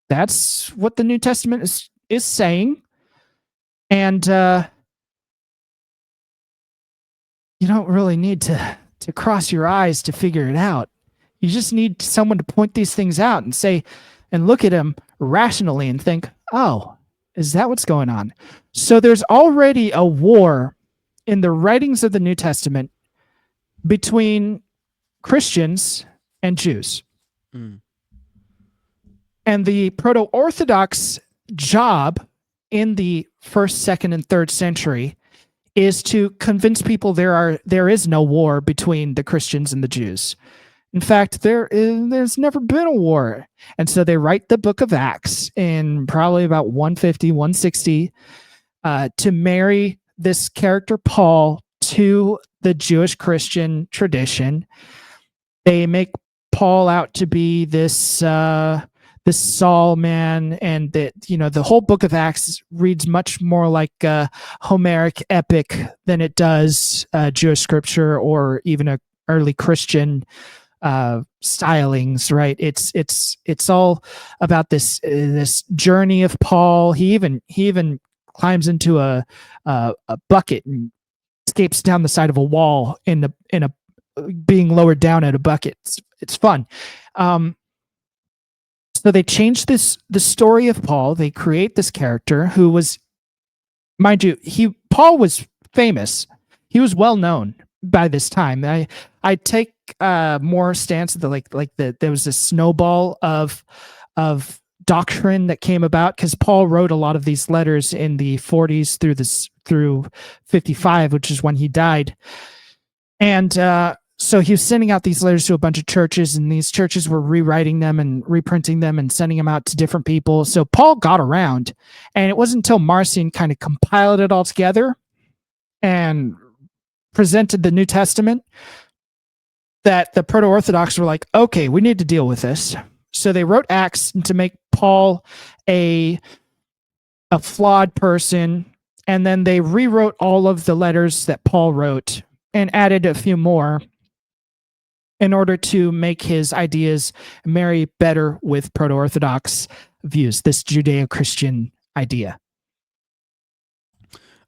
That's what the New Testament is saying. And you don't really need to cross your eyes to figure it out. You just need someone to point these things out and say, and look at them rationally and think, oh, is that what's going on? So there's already a war in the writings of the New Testament between Christians and Jews. Mm. And the proto-Orthodox job in the 1st, 2nd, and 3rd century is to convince people there is no war between the Christians and the Jews. In fact, there's never been a war. And so they write the book of Acts in probably about 150, 160 to marry this character Paul to the Jewish Christian tradition. They make Paul out to be this Saul man, and that the whole book of Acts reads much more like a Homeric epic than it does Jewish scripture or even a early Christian stylings. Right? It's all about this journey of Paul. He even climbs into a bucket and escapes down the side of a wall in a being lowered down at a bucket. It's fun. So they changed the story of Paul. They create this character who was, mind you, Paul was famous. He was well known by this time. I take more stance that there was a snowball of doctrine that came about because Paul wrote a lot of these letters in the 40s through 55, which is when he died. And So he was sending out these letters to a bunch of churches, and these churches were rewriting them and reprinting them and sending them out to different people. So Paul got around, and it wasn't until Marcion kind of compiled it all together and presented the New Testament that the proto-Orthodox were like, okay, we need to deal with this. So they wrote Acts to make Paul a flawed person, and then they rewrote all of the letters that Paul wrote and added a few more in order to make his ideas marry better with proto-Orthodox views, this Judeo-Christian idea.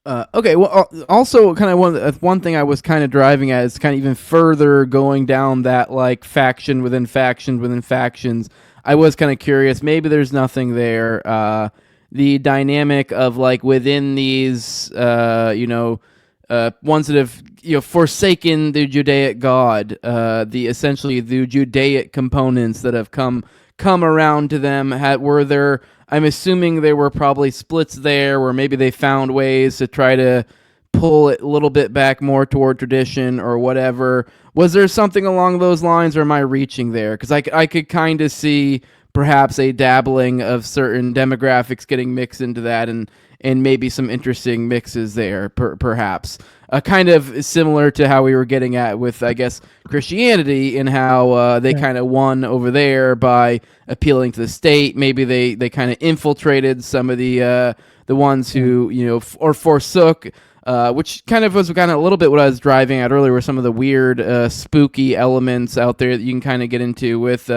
Okay, well, also kind of one thing I was kind of driving at is kind of even further going down that like faction within factions within factions. I was kind of curious, maybe there's nothing there. The dynamic of like within these, ones that have forsaken the Judaic God, essentially the Judaic components that have come around to them. Were there? I'm assuming there were probably splits there, where maybe they found ways to try to pull it a little bit back more toward tradition or whatever. Was there something along those lines, or am I reaching there? Because I could kind of see perhaps a dabbling of certain demographics getting mixed into that, and maybe some interesting mixes there, perhaps. Kind of similar to how we were getting at with, I guess, Christianity, and how they kind of won over there by appealing to the state. Maybe they kind of infiltrated some of the ones who, or forsook, which kind of was kind of a little bit what I was driving at earlier, were some of the weird, spooky elements out there that you can kind of get into with...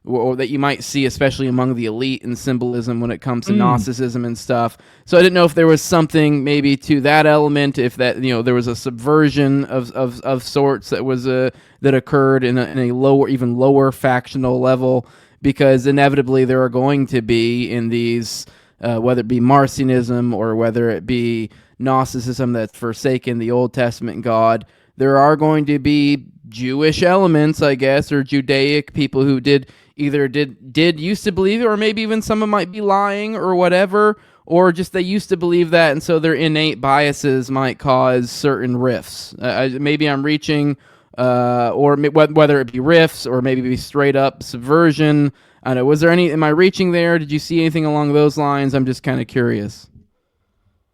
or that you might see, especially among the elite in symbolism when it comes to Gnosticism and stuff. So I didn't know if there was something maybe to that element, if that there was a subversion of sorts that was that occurred in a lower, even lower factional level, because inevitably there are going to be in these, whether it be Marcionism or whether it be Gnosticism that's forsaken the Old Testament God, there are going to be Jewish elements, I guess, or Judaic people who did used to believe it, or maybe even some of them might be lying or whatever, or just they used to believe that, and so their innate biases might cause certain rifts. Maybe I'm reaching, or whether it be rifts or maybe be straight up subversion. I don't know. Was there any? Am I reaching there? Did you see anything along those lines? I'm just kind of curious.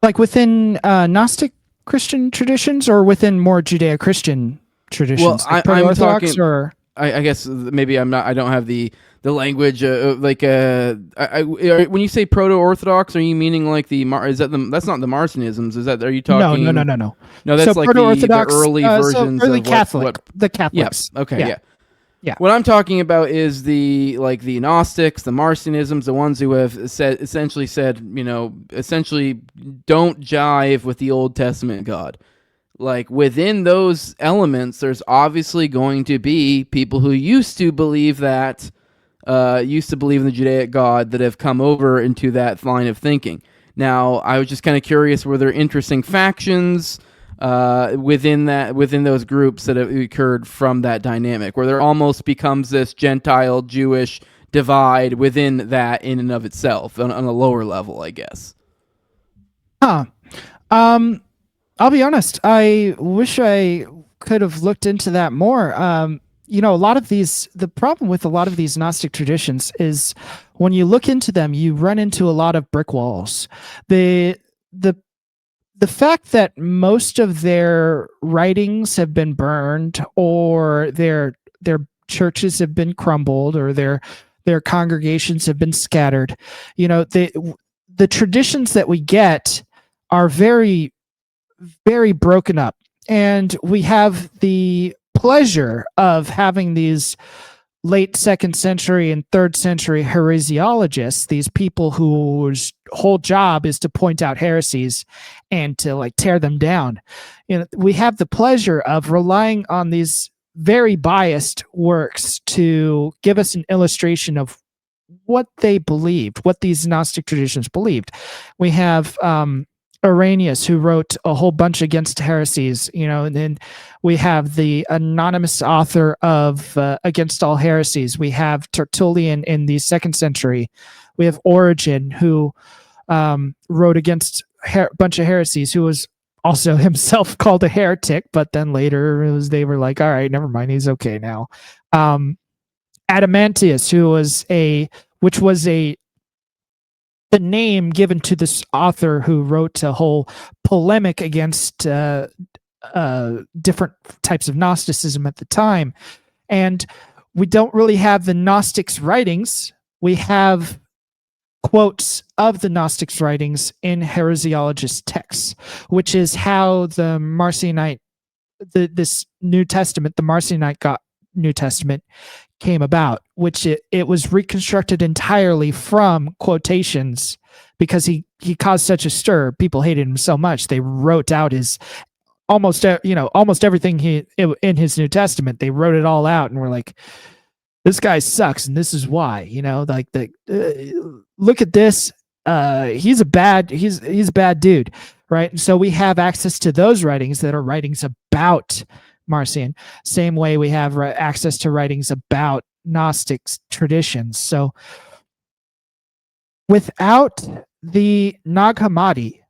Like within Gnostic Christian traditions, or within more Judeo-Christian traditions? Well, like I'm talking. Or I guess maybe I'm not. I don't have the language. When you say proto-Orthodox, are you meaning like that's not the Marcionisms? Is that? Are you talking? No. No, that's so like the early versions early of Catholic, the Catholics. Yeah. Okay. Yeah. What I'm talking about is the Gnostics, the Marcionisms, the ones who have essentially said, essentially don't jive with the Old Testament God. Like within those elements, there's obviously going to be people who used to believe that, used to believe in the Judaic God, that have come over into that line of thinking. Now, I was just kind of curious, were there interesting factions within those groups that have occurred from that dynamic, where there almost becomes this Gentile-Jewish divide within that in and of itself, on a lower level, I guess? I'll be honest. I wish I could have looked into that more. A lot of the problem with a lot of these Gnostic traditions is when you look into them, you run into a lot of brick walls. The fact that most of their writings have been burned, or their churches have been crumbled, or their congregations have been scattered. The traditions that we get are very, very broken up, and we have the pleasure of having these late 2nd century and 3rd century heresiologists, these people whose whole job is to point out heresies and to tear them down. We have the pleasure of relying on these very biased works to give us an illustration of what they believed, what these Gnostic traditions believed. We have Irenaeus, who wrote a whole bunch against heresies, and then we have the anonymous author of Against All Heresies. We have Tertullian in the 2nd century. We have Origen, who wrote against a bunch of heresies, who was also himself called a heretic, but then later they were like, all right, never mind, he's okay now. Adamantius, which was the name given to this author who wrote a whole polemic against different types of Gnosticism at the time. And we don't really have the Gnostics' writings. We have quotes of the Gnostics' writings in heresiologist texts, which is how the Marcionite, this New Testament, the Marcionite New Testament came about, which it was reconstructed entirely from quotations because he caused such a stir. People hated him so much they wrote out his almost everything in his New Testament. They wrote it all out and were like, this guy sucks and this is why. Look at this. He's a bad dude, right? And so we have access to those writings that are writings about Marcion. Same way we have access to writings about Gnostic traditions. So without the Nag Hammadi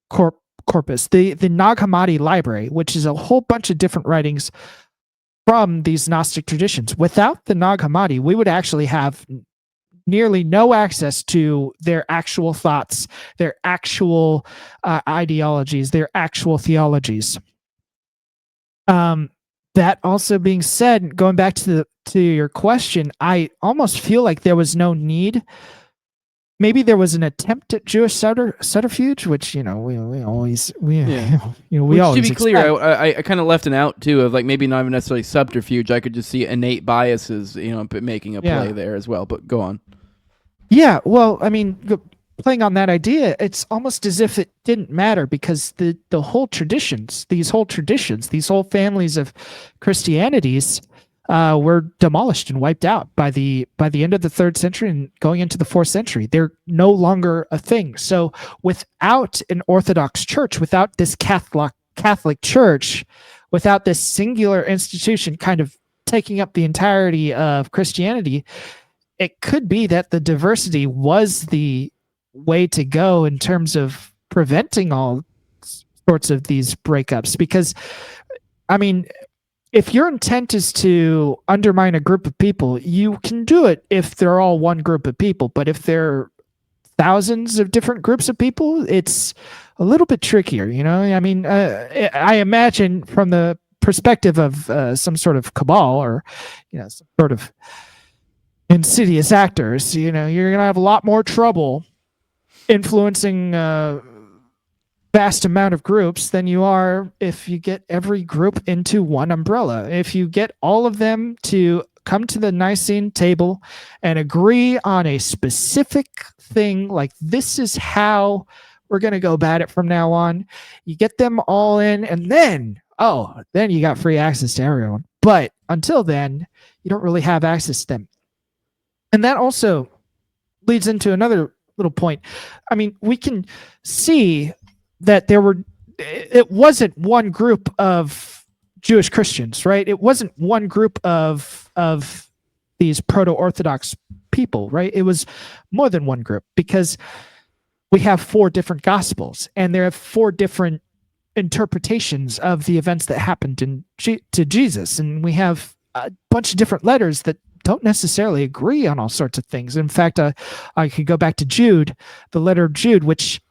corpus, the Nag Hammadi library, which is a whole bunch of different writings from these Gnostic traditions, without the Nag Hammadi, we would actually have nearly no access to their actual thoughts, their actual ideologies, their actual theologies. That also being said, going back to your question, I almost feel like there was no need. Maybe there was an attempt at Jewish subterfuge, which we always to be clear, I kind of left an out too of like maybe not even necessarily subterfuge. I could just see innate biases, making a play there as well. But go on. Yeah, well, I mean, playing on that idea, it's almost as if it didn't matter because the whole traditions, these whole families of Christianities were demolished and wiped out by the end of the 3rd century and going into the 4th century. They're no longer a thing. So without an Orthodox church, without this Catholic Church, without this singular institution kind of taking up the entirety of Christianity, it could be that the diversity was the way to go in terms of preventing all sorts of these breakups. Because, I mean, if your intent is to undermine a group of people, you can do it if they're all one group of people. But if they're thousands of different groups of people, it's a little bit trickier, I mean, I imagine from the perspective of some sort of cabal or, some sort of insidious actors, you're going to have a lot more trouble influencing vast amount of groups than you are if you get every group into one umbrella. If you get all of them to come to the Nicene table and agree on a specific thing, like this is how we're going to go about it from now on, you get them all in, and then you got free access to everyone. But until then, you don't really have access to them. And that also leads into another little point. I mean, we can see that it wasn't one group of Jewish Christians, right? It wasn't one group of these proto-Orthodox people, right? It was more than one group because we have 4 different gospels and there are 4 different interpretations of the events that happened to Jesus. And we have a bunch of different letters that don't necessarily agree on all sorts of things. In fact, I could go back to Jude, the letter of Jude, which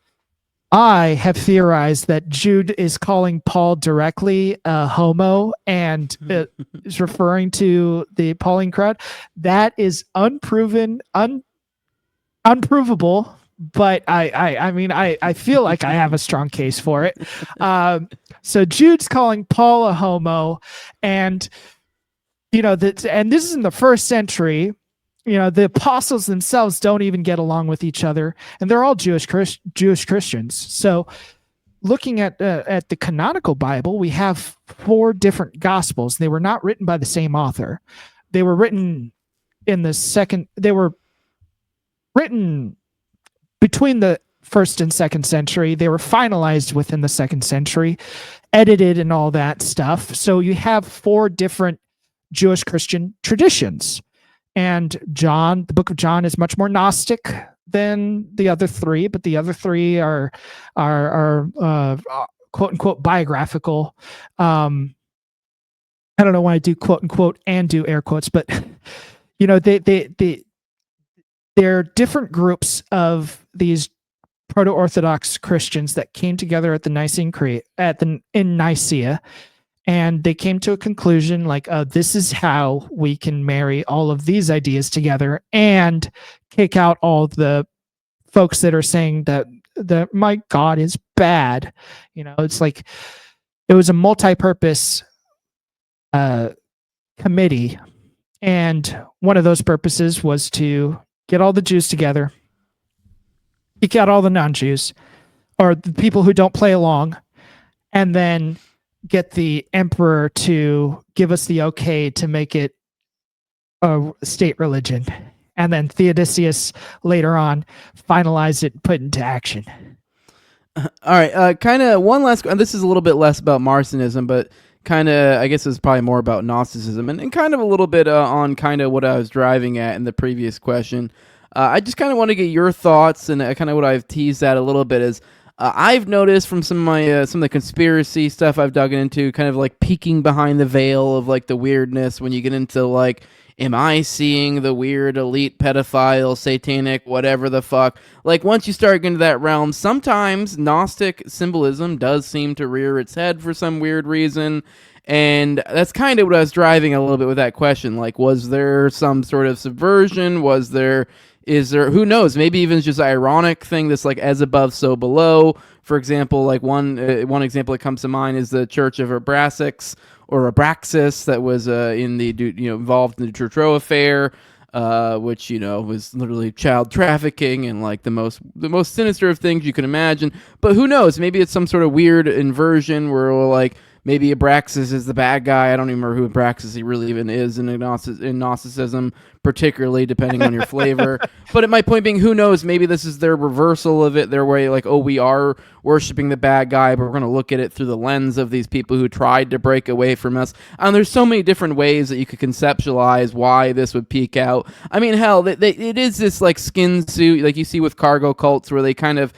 I have theorized that Jude is calling Paul directly a homo and is referring to the Pauline crowd. That is unproven, unprovable, but I feel like I have a strong case for it. So Jude's calling Paul a homo, and and this is in the 1st century. The apostles themselves don't even get along with each other, and they're all Jewish Christians. So looking at the canonical Bible, we have 4 different gospels. They were not written by the same author. They were written they were written between the 1st and 2nd century. They were finalized within the 2nd century, edited and all that stuff. So you have 4 different Jewish Christian traditions. And John, the book of John, is much more Gnostic than the other three, but the other three are quote unquote biographical. I don't know why I do quote unquote and do air quotes, but they're different groups of these proto-Orthodox Christians that came together at the Nicene Creed in Nicaea, and they came to a conclusion like, this is how we can marry all of these ideas together and kick out all the folks that are saying that my God is bad. It's like it was a multi-purpose committee, and one of those purposes was to get all the Jews together, kick out all the non-Jews or the people who don't play along, and then get the emperor to give us the okay to make it a state religion. And then Theodosius later on finalized it and put it into action. All right, kind of one last. This is a little bit less about Marcionism, but kind of, I guess it's probably more about Gnosticism, and kind of a little bit on kind of what I was driving at in the previous question. I just kind of want to get your thoughts, and kind of what I've teased at a little bit is I've noticed from some of the conspiracy stuff I've dug into, kind of like peeking behind the veil of like the weirdness when you get into like, am I seeing the weird elite pedophile, satanic, whatever the fuck? Like, once you start getting into that realm, sometimes Gnostic symbolism does seem to rear its head for some weird reason. And that's kind of what I was driving a little bit with that question. Like, was there some sort of subversion? Is there, who knows? Maybe even it's just an ironic thing that's like as above, so below. For example, like one example that comes to mind is the Church of Abraxas, that was involved in the Dutroux affair, which was literally child trafficking and like the most sinister of things you can imagine. But who knows? Maybe it's some sort of weird inversion where like maybe Abraxas is the bad guy. I don't even remember who Abraxas he really even is in Gnosticism, particularly depending on your flavor. But my point being, who knows? Maybe this is their reversal of it. Their way, like, oh, we are worshiping the bad guy, but we're going to look at it through the lens of these people who tried to break away from us. And there's so many different ways that you could conceptualize why this would peak out. I mean, hell, it is this like skin suit, like you see with cargo cults, where they take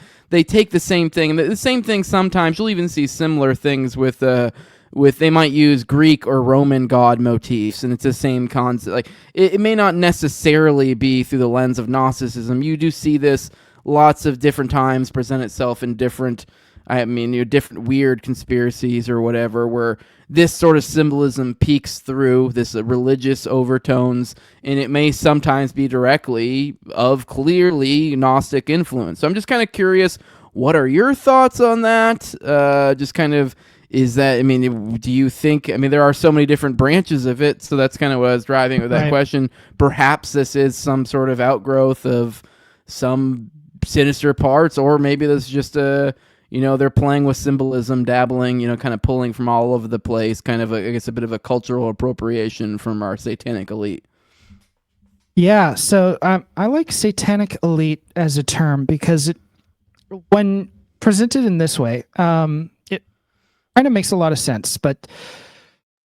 the same thing, and the same thing sometimes you'll even see similar things with they might use Greek or Roman god motifs, and it's the same concept. Like it may not necessarily be through the lens of Gnosticism. You do see this lots of different times present itself in different weird conspiracies or whatever, where this sort of symbolism peeks through this religious overtones, and it may sometimes be directly of clearly Gnostic influence. So I'm just kind of curious, what are your thoughts on that? Just kind of, is that, do you think, there are so many different branches of it, so that's kind of what I was driving with that question. Perhaps this is some sort of outgrowth of some sinister parts, or maybe this is just they're playing with symbolism, dabbling, kind of pulling from all over the place, kind of, I guess, a bit of a cultural appropriation from our satanic elite. Yeah, so I like satanic elite as a term because when presented in this way, it kind of makes a lot of sense. But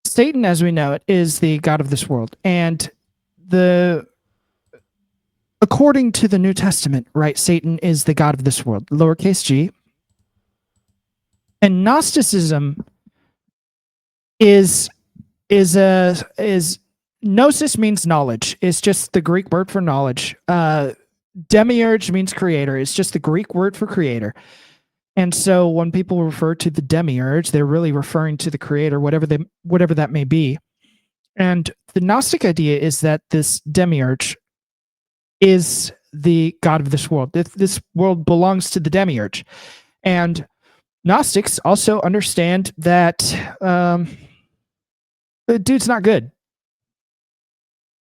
Satan, as we know it, is the god of this world. And according to the New Testament, right, Satan is the god of this world, lowercase g. And Gnosticism is gnosis means knowledge. It's just the Greek word for knowledge. Demiurge means creator. It's just the Greek word for creator. And so when people refer to the Demiurge, they're really referring to the creator, whatever that may be. And the Gnostic idea is that this Demiurge is the god of this world. This world belongs to the Demiurge. And Gnostics also understand that the dude's not good.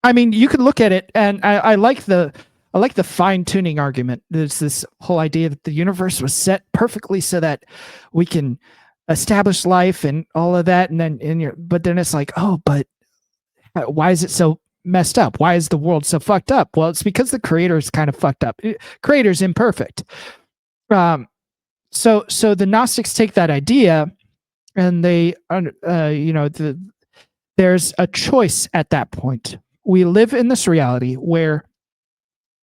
You could look at it, and I like the fine-tuning argument. There's this whole idea that the universe was set perfectly so that we can establish life and all of that, but then it's like, oh, but why is it so messed up? Why is the world so fucked up? Well, it's because the creator is kind of fucked up. Creator's imperfect. So the Gnostics take that idea, and they, there's a choice at that point. We live in this reality where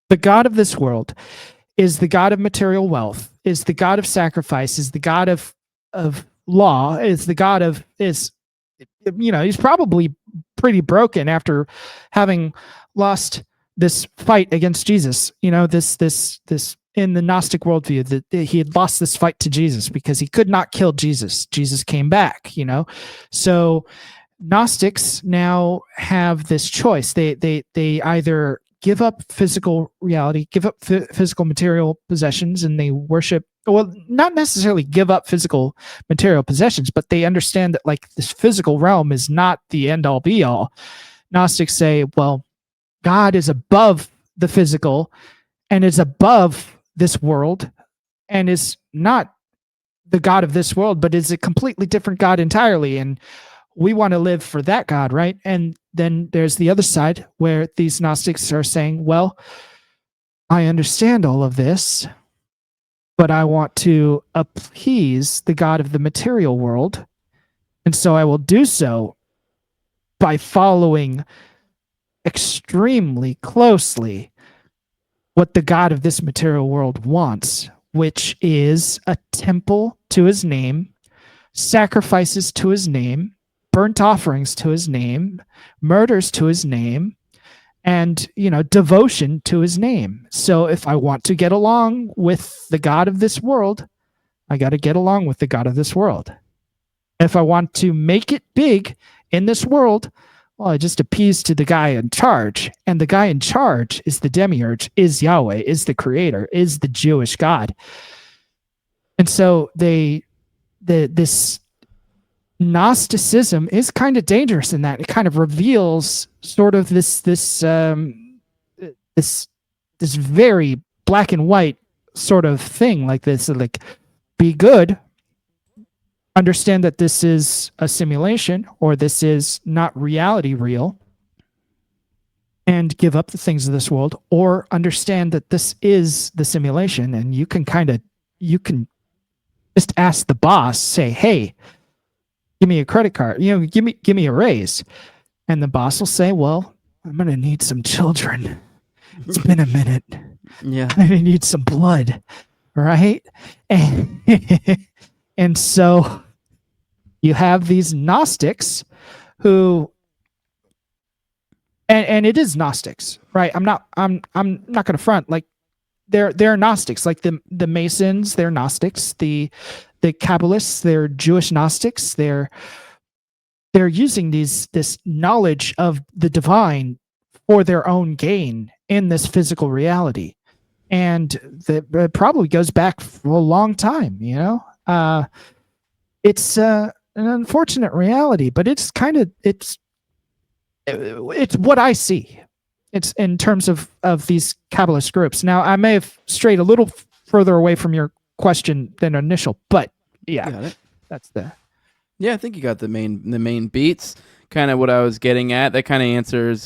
The God of this world is the God of material wealth, is the God of sacrifice, is the God of law, is the God of he's probably pretty broken after having lost this fight against Jesus. This in the Gnostic worldview, that he had lost this fight to Jesus because he could not kill Jesus. Jesus came back, So Gnostics now have this choice. They either give up physical reality, give up physical material possessions, and they worship. Well, not necessarily give up physical material possessions, but they understand that like this physical realm is not the end all be all. Gnostics say, well, God is above the physical and is above this world and is not the God of this world, but is a completely different God entirely. And we want to live for that God, right? And then there's the other side where these Gnostics are saying, well, I understand all of this, but I want to appease the God of the material world. And so I will do so by following extremely closely what the God of this material world wants, which is a temple to his name, sacrifices to his name, burnt offerings to his name, murders to his name, and devotion to his name. So if I want to get along with the God of this world, I got to get along with the God of this world. If I want to make it big in this world, well, I just appease to the guy in charge. And the guy in charge is the Demiurge, is Yahweh, is the creator, is the Jewish God. And so this Gnosticism is kind of dangerous in that it kind of reveals sort of this very black and white sort of thing, like this, like be good, understand that this is a simulation or this is not reality real, and give up the things of this world, or understand that this is the simulation, and you can just ask the boss, say, hey, give me a credit card, give me a raise. And the boss will say, well, I'm going to need some children. It's been a minute. Yeah. I need some blood. Right. And so you have these Gnostics who, and it is Gnostics, right? I'm not going to front, like they're Gnostics, like the Masons, they're Gnostics, the Kabbalists, they're Jewish Gnostics. They're using this knowledge of the divine for their own gain in this physical reality, and that probably goes back for a long time. It's an unfortunate reality, but it's what I see. It's in terms of these Kabbalist groups. Now, I may have strayed a little further away from your question than initial, but yeah, that's yeah, I think you got the main beats. Kind of what I was getting at. That kind of answers.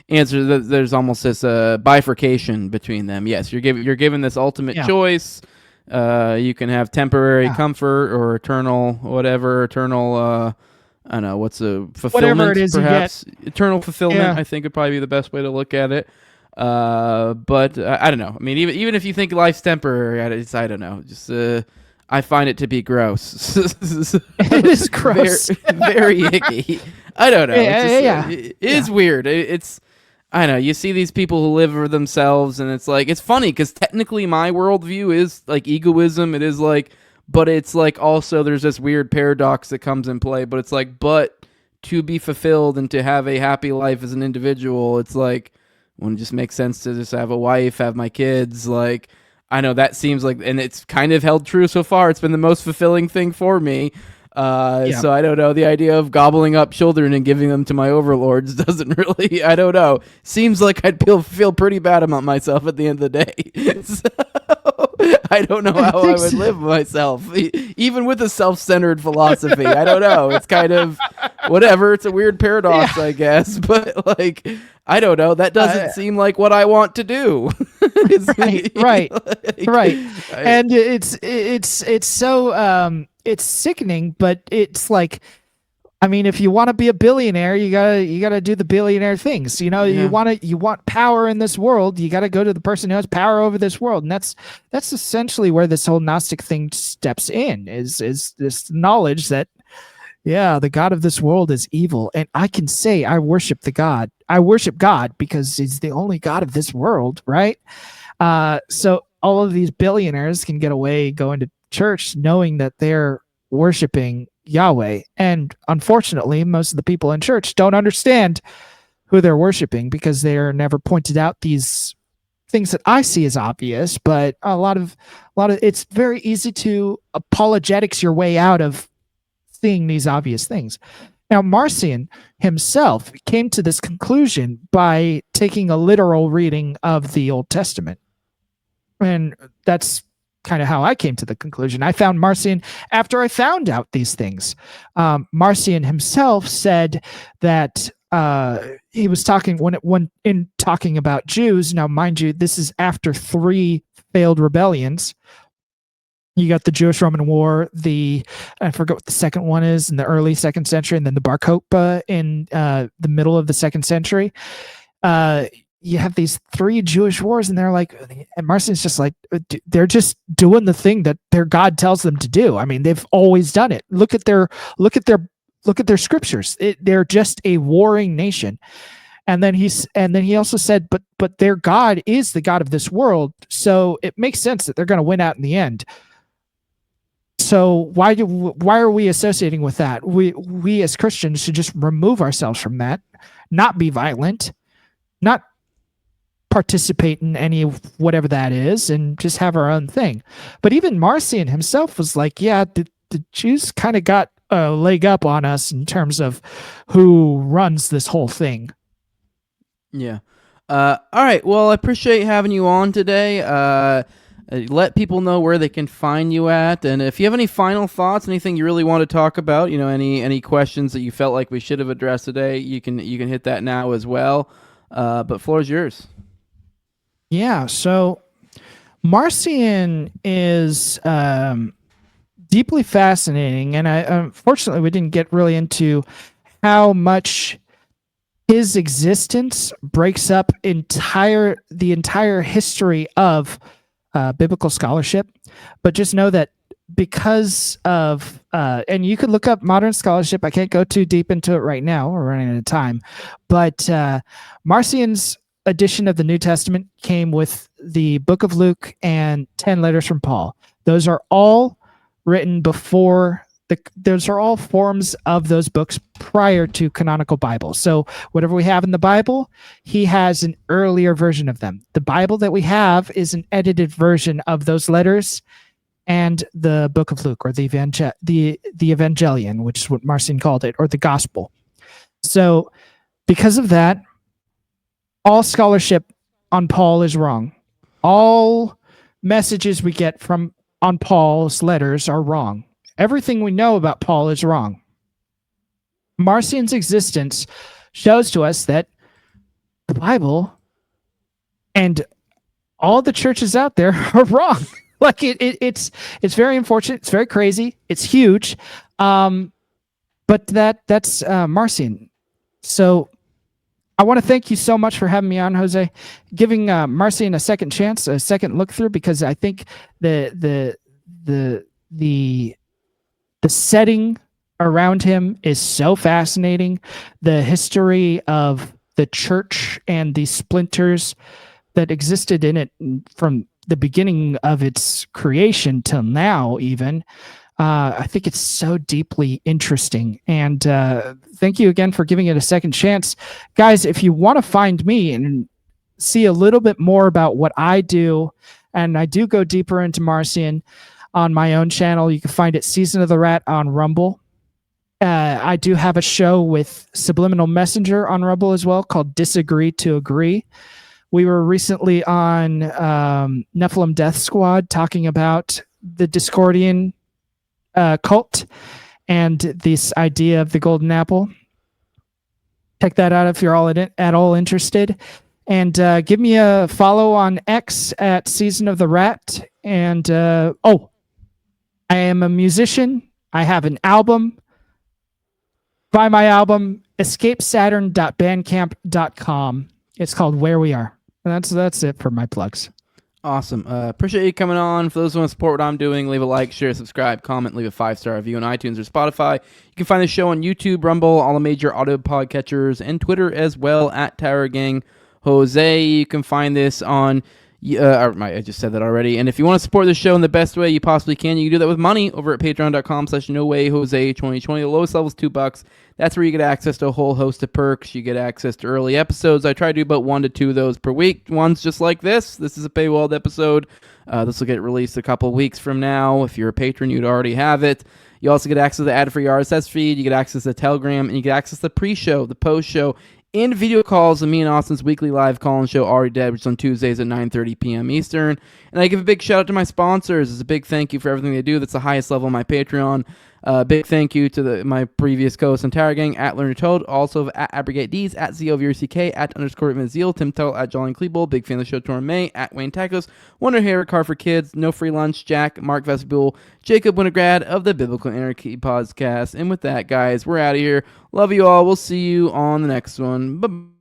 There's almost this bifurcation between them. Yes, you're given this ultimate choice. You can have temporary comfort or eternal. I don't know what's a fulfillment. Whatever it is, perhaps eternal fulfillment. I think would probably be the best way to look at it. But I don't know. I mean, even if you think life's temporary, I don't know. Just I find it to be gross. It is gross. Very icky. I don't know. It is weird. It's I don't know. You see these people who live for themselves, and it's like, it's funny because technically my worldview is like egoism. It is like, but it's like also there's this weird paradox that comes in play. But it's like, but to be fulfilled and to have a happy life as an individual, it's like, wouldn't it just make sense to just have a wife, have my kids, like. I know that seems like, and it's kind of held true so far. It's been the most fulfilling thing for me. So I don't know. The idea of gobbling up children and giving them to my overlords doesn't really, I don't know. Seems like I'd feel pretty bad about myself at the end of the day. So I don't know how I would live myself, even with a self-centered philosophy. I don't know. It's kind of whatever. It's a weird paradox, I guess. But like, I don't know. That doesn't seem like what I want to do. Right. And it's so it's sickening, but it's like I mean, if you want to be a billionaire, you gotta do the billionaire things. You want power in this world, you gotta go to the person who has power over this world. And that's essentially where this whole Gnostic thing steps in, is this knowledge that, yeah, the God of this world is evil. And I can say I worship the God. I worship God because he's the only God of this world, right? So all of these billionaires can get away going to church knowing that they're worshiping Yahweh. And unfortunately, most of the people in church don't understand who they're worshiping because they are never pointed out these things that I see as obvious. But a lot of it's very easy to apologetics your way out of seeing these obvious things. Now, Marcion himself came to this conclusion by taking a literal reading of the Old Testament. And that's kind of how I came to the conclusion. I found Marcion after I found out these things. Marcion himself said that he was talking when in talking about Jews. Now, mind you, this is after 3 failed rebellions. You got the Jewish-Roman War, I forget what the second one is, in the early 2nd century, and then the Bar Kokhba in the middle of the 2nd century. You have these 3 Jewish wars, and and Marcion's just like, they're just doing the thing that their God tells them to do. I mean, they've always done it. Look at their scriptures. They're just a warring nation. And then he also said, but their God is the God of this world, so it makes sense that they're going to win out in the end. So why are we associating with that? We as Christians should just remove ourselves from that, not be violent, not participate in any of whatever that is, and just have our own thing. But even Marcion himself was like, yeah, the Jews kind of got a leg up on us in terms of who runs this whole thing. Yeah. All right. Well, I appreciate having you on today. Let people know where they can find you at, and if you have any final thoughts, anything you really want to talk about, any questions that you felt like we should have addressed today, you can hit that now as well. But floor is yours. Yeah. So Marcion is deeply fascinating, and unfortunately we didn't get really into how much his existence breaks up the entire history of biblical scholarship. But just know that because of and you could look up modern scholarship. I can't go too deep into it right now, we're running out of time. But Marcion's edition of the New Testament came with the Book of Luke and 10 letters from Paul. Those are all written before those are all forms of those books prior to canonical Bible. So whatever we have in the Bible, he has an earlier version of them. The Bible that we have is an edited version of those letters and the Book of Luke, or the Evangelion, which is what Marcion called it, or the Gospel. So because of that, all scholarship on Paul is wrong. All messages we get on Paul's letters are wrong. Everything we know about Paul is wrong. Marcion's existence shows to us that the Bible and all the churches out there are wrong. Like it's very unfortunate. It's very crazy. It's huge. But that's Marcion. So I want to thank you so much for having me on, Jose, giving Marcion a second chance, a second look through, because I think the setting around him is so fascinating. The history of the church and the splinters that existed in it from the beginning of its creation till now, even. I think it's so deeply interesting. And thank you again for giving it a second chance. Guys, if you want to find me and see a little bit more about what I do, and I do go deeper into Marcion on my own channel, you can find it Season of the Rat on Rumble. I do have a show with Subliminal Messenger on Rumble as well called Disagree to Agree. We were recently on Nephilim Death Squad talking about the Discordian cult and this idea of the golden apple. Check that out if you're at all interested. And give me a follow on X at Season of the Rat. And I am a musician. I have an album buy my album, escapesaturn.bandcamp.com. It's called Where We Are. And that's it for my plugs. Awesome. Appreciate you coming on. For those who want to support what I'm doing, leave a like, share, subscribe, comment, leave a 5-star review on iTunes or Spotify. You can find the show on YouTube, Rumble, all the major audio podcatchers, and Twitter as well, at Tower Gang Jose. You can find this on... I just said that already. And if you want to support the show in the best way you possibly can, you can do that with money over at patreon.com/nowayjose2020. The lowest level is $2. That's where you get access to a whole host of perks. You get access to early episodes. I try to do about 1 to 2 of those per week. One's just like this. This is a paywalled episode. This will get released a couple weeks from now. If you're a patron, you'd already have it. You also get access to the ad-free RSS feed. You get access to Telegram, and you get access to the pre-show, the post-show, and video calls of me and Austin's weekly live call-in show, Already Dead, which is on Tuesdays at 9:30 p.m. Eastern. And I give a big shout-out to my sponsors. It's a big thank you for everything they do. That's the highest level of my Patreon. Big thank you to my previous co-host on Tower Gang, at Learner Toad, also at Abrogate D's, at ZOVRCK, at _ Zeal, Tim Tuttle, at Jolly Klebold, big fan of the show, Torn May, at Wayne Tacos, Wonder Hair Car for Kids, No Free Lunch, Jack, Mark Vestibule, Jacob Winograd of the Biblical Anarchy Podcast. And with that, guys, we're out of here. Love you all. We'll see you on the next one. Bye.